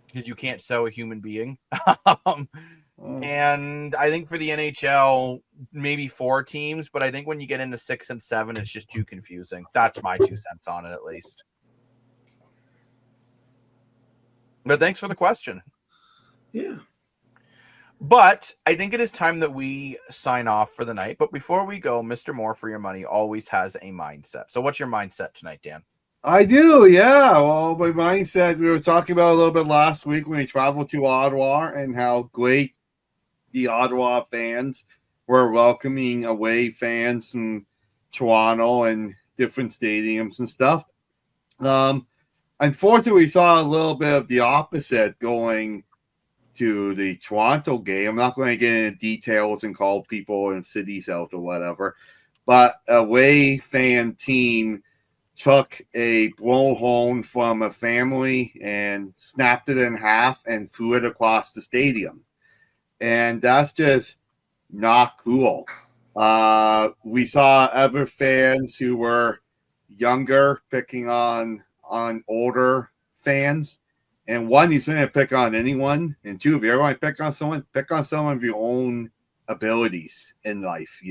S1: because you can't sell a human being. And I think for the NHL, maybe 4 teams, but I think when you get into 6 and 7, it's just too confusing. That's my 2 cents on it, at least. But thanks for the question.
S3: Yeah.
S1: But I think it is time that we sign off for the night. But before we go, Mr. More for Your Money always has a mindset. So what's your mindset tonight, Dan?
S2: I do, yeah. Well, my mindset, we were talking about a little bit last week when we traveled to Ottawa and how great the Ottawa fans were welcoming away fans from Toronto and different stadiums and stuff. Unfortunately, we saw a little bit of the opposite going to the Toronto game. I'm not going to get into details and call people and cities out or whatever, but a away fan team took a blowhorn from a family and snapped it in half and threw it across the stadium. And that's just not cool. We saw other fans who were younger picking on older fans. And one, you shouldn't pick on anyone. And 2, if you ever want to pick on someone of your own abilities in life,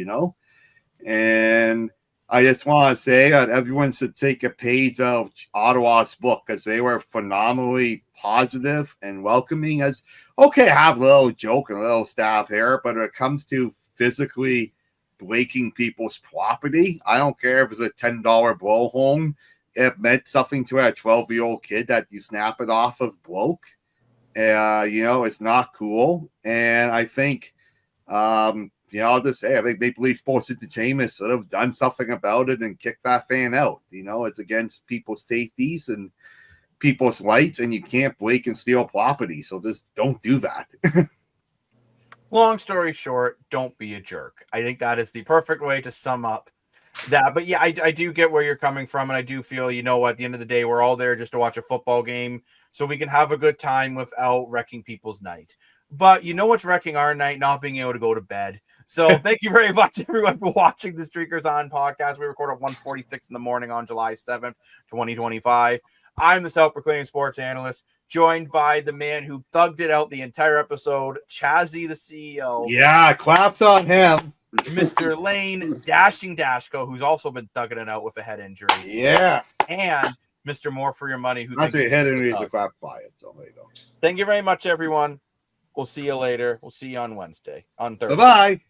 S2: And I just want to say that everyone should take a page out of Ottawa's book because they were phenomenally positive and welcoming. As okay, have a little joke and a little stab here, but when it comes to physically breaking people's property, I don't care if it's a $10 blowhorn. It meant something to a 12-year-old kid that you snap it off of broke. It's not cool. And I think, I'll just say, I think Maple Leaf Sports Entertainment should have done something about it and kicked that fan out. It's against people's safeties and people's rights, and you can't break and steal property. So just don't do that.
S1: Long story short, don't be a jerk. I think that is the perfect way to sum up that. But yeah, I do get where you're coming from, and I do feel, at the end of the day, we're all there just to watch a football game so we can have a good time without wrecking people's night. But you know what's wrecking our night? Not being able to go to bed. So thank you very much, everyone, for watching the Streakers On podcast. We record at 1:46 in the morning on July 7th, 2025. I'm the self-proclaimed sports analyst, joined by the man who thugged it out the entire episode, Chazzy, the CEO.
S2: Yeah, claps on him.
S1: Mr. Lane, Dashing Dashko, who's also been thugging it out with a head injury.
S2: Yeah.
S1: And Mr. More for Your Money.
S2: I say head injury is a clap by it. So there you go.
S1: Thank you very much, everyone. We'll see you later. We'll see you on Thursday.
S2: Bye-bye.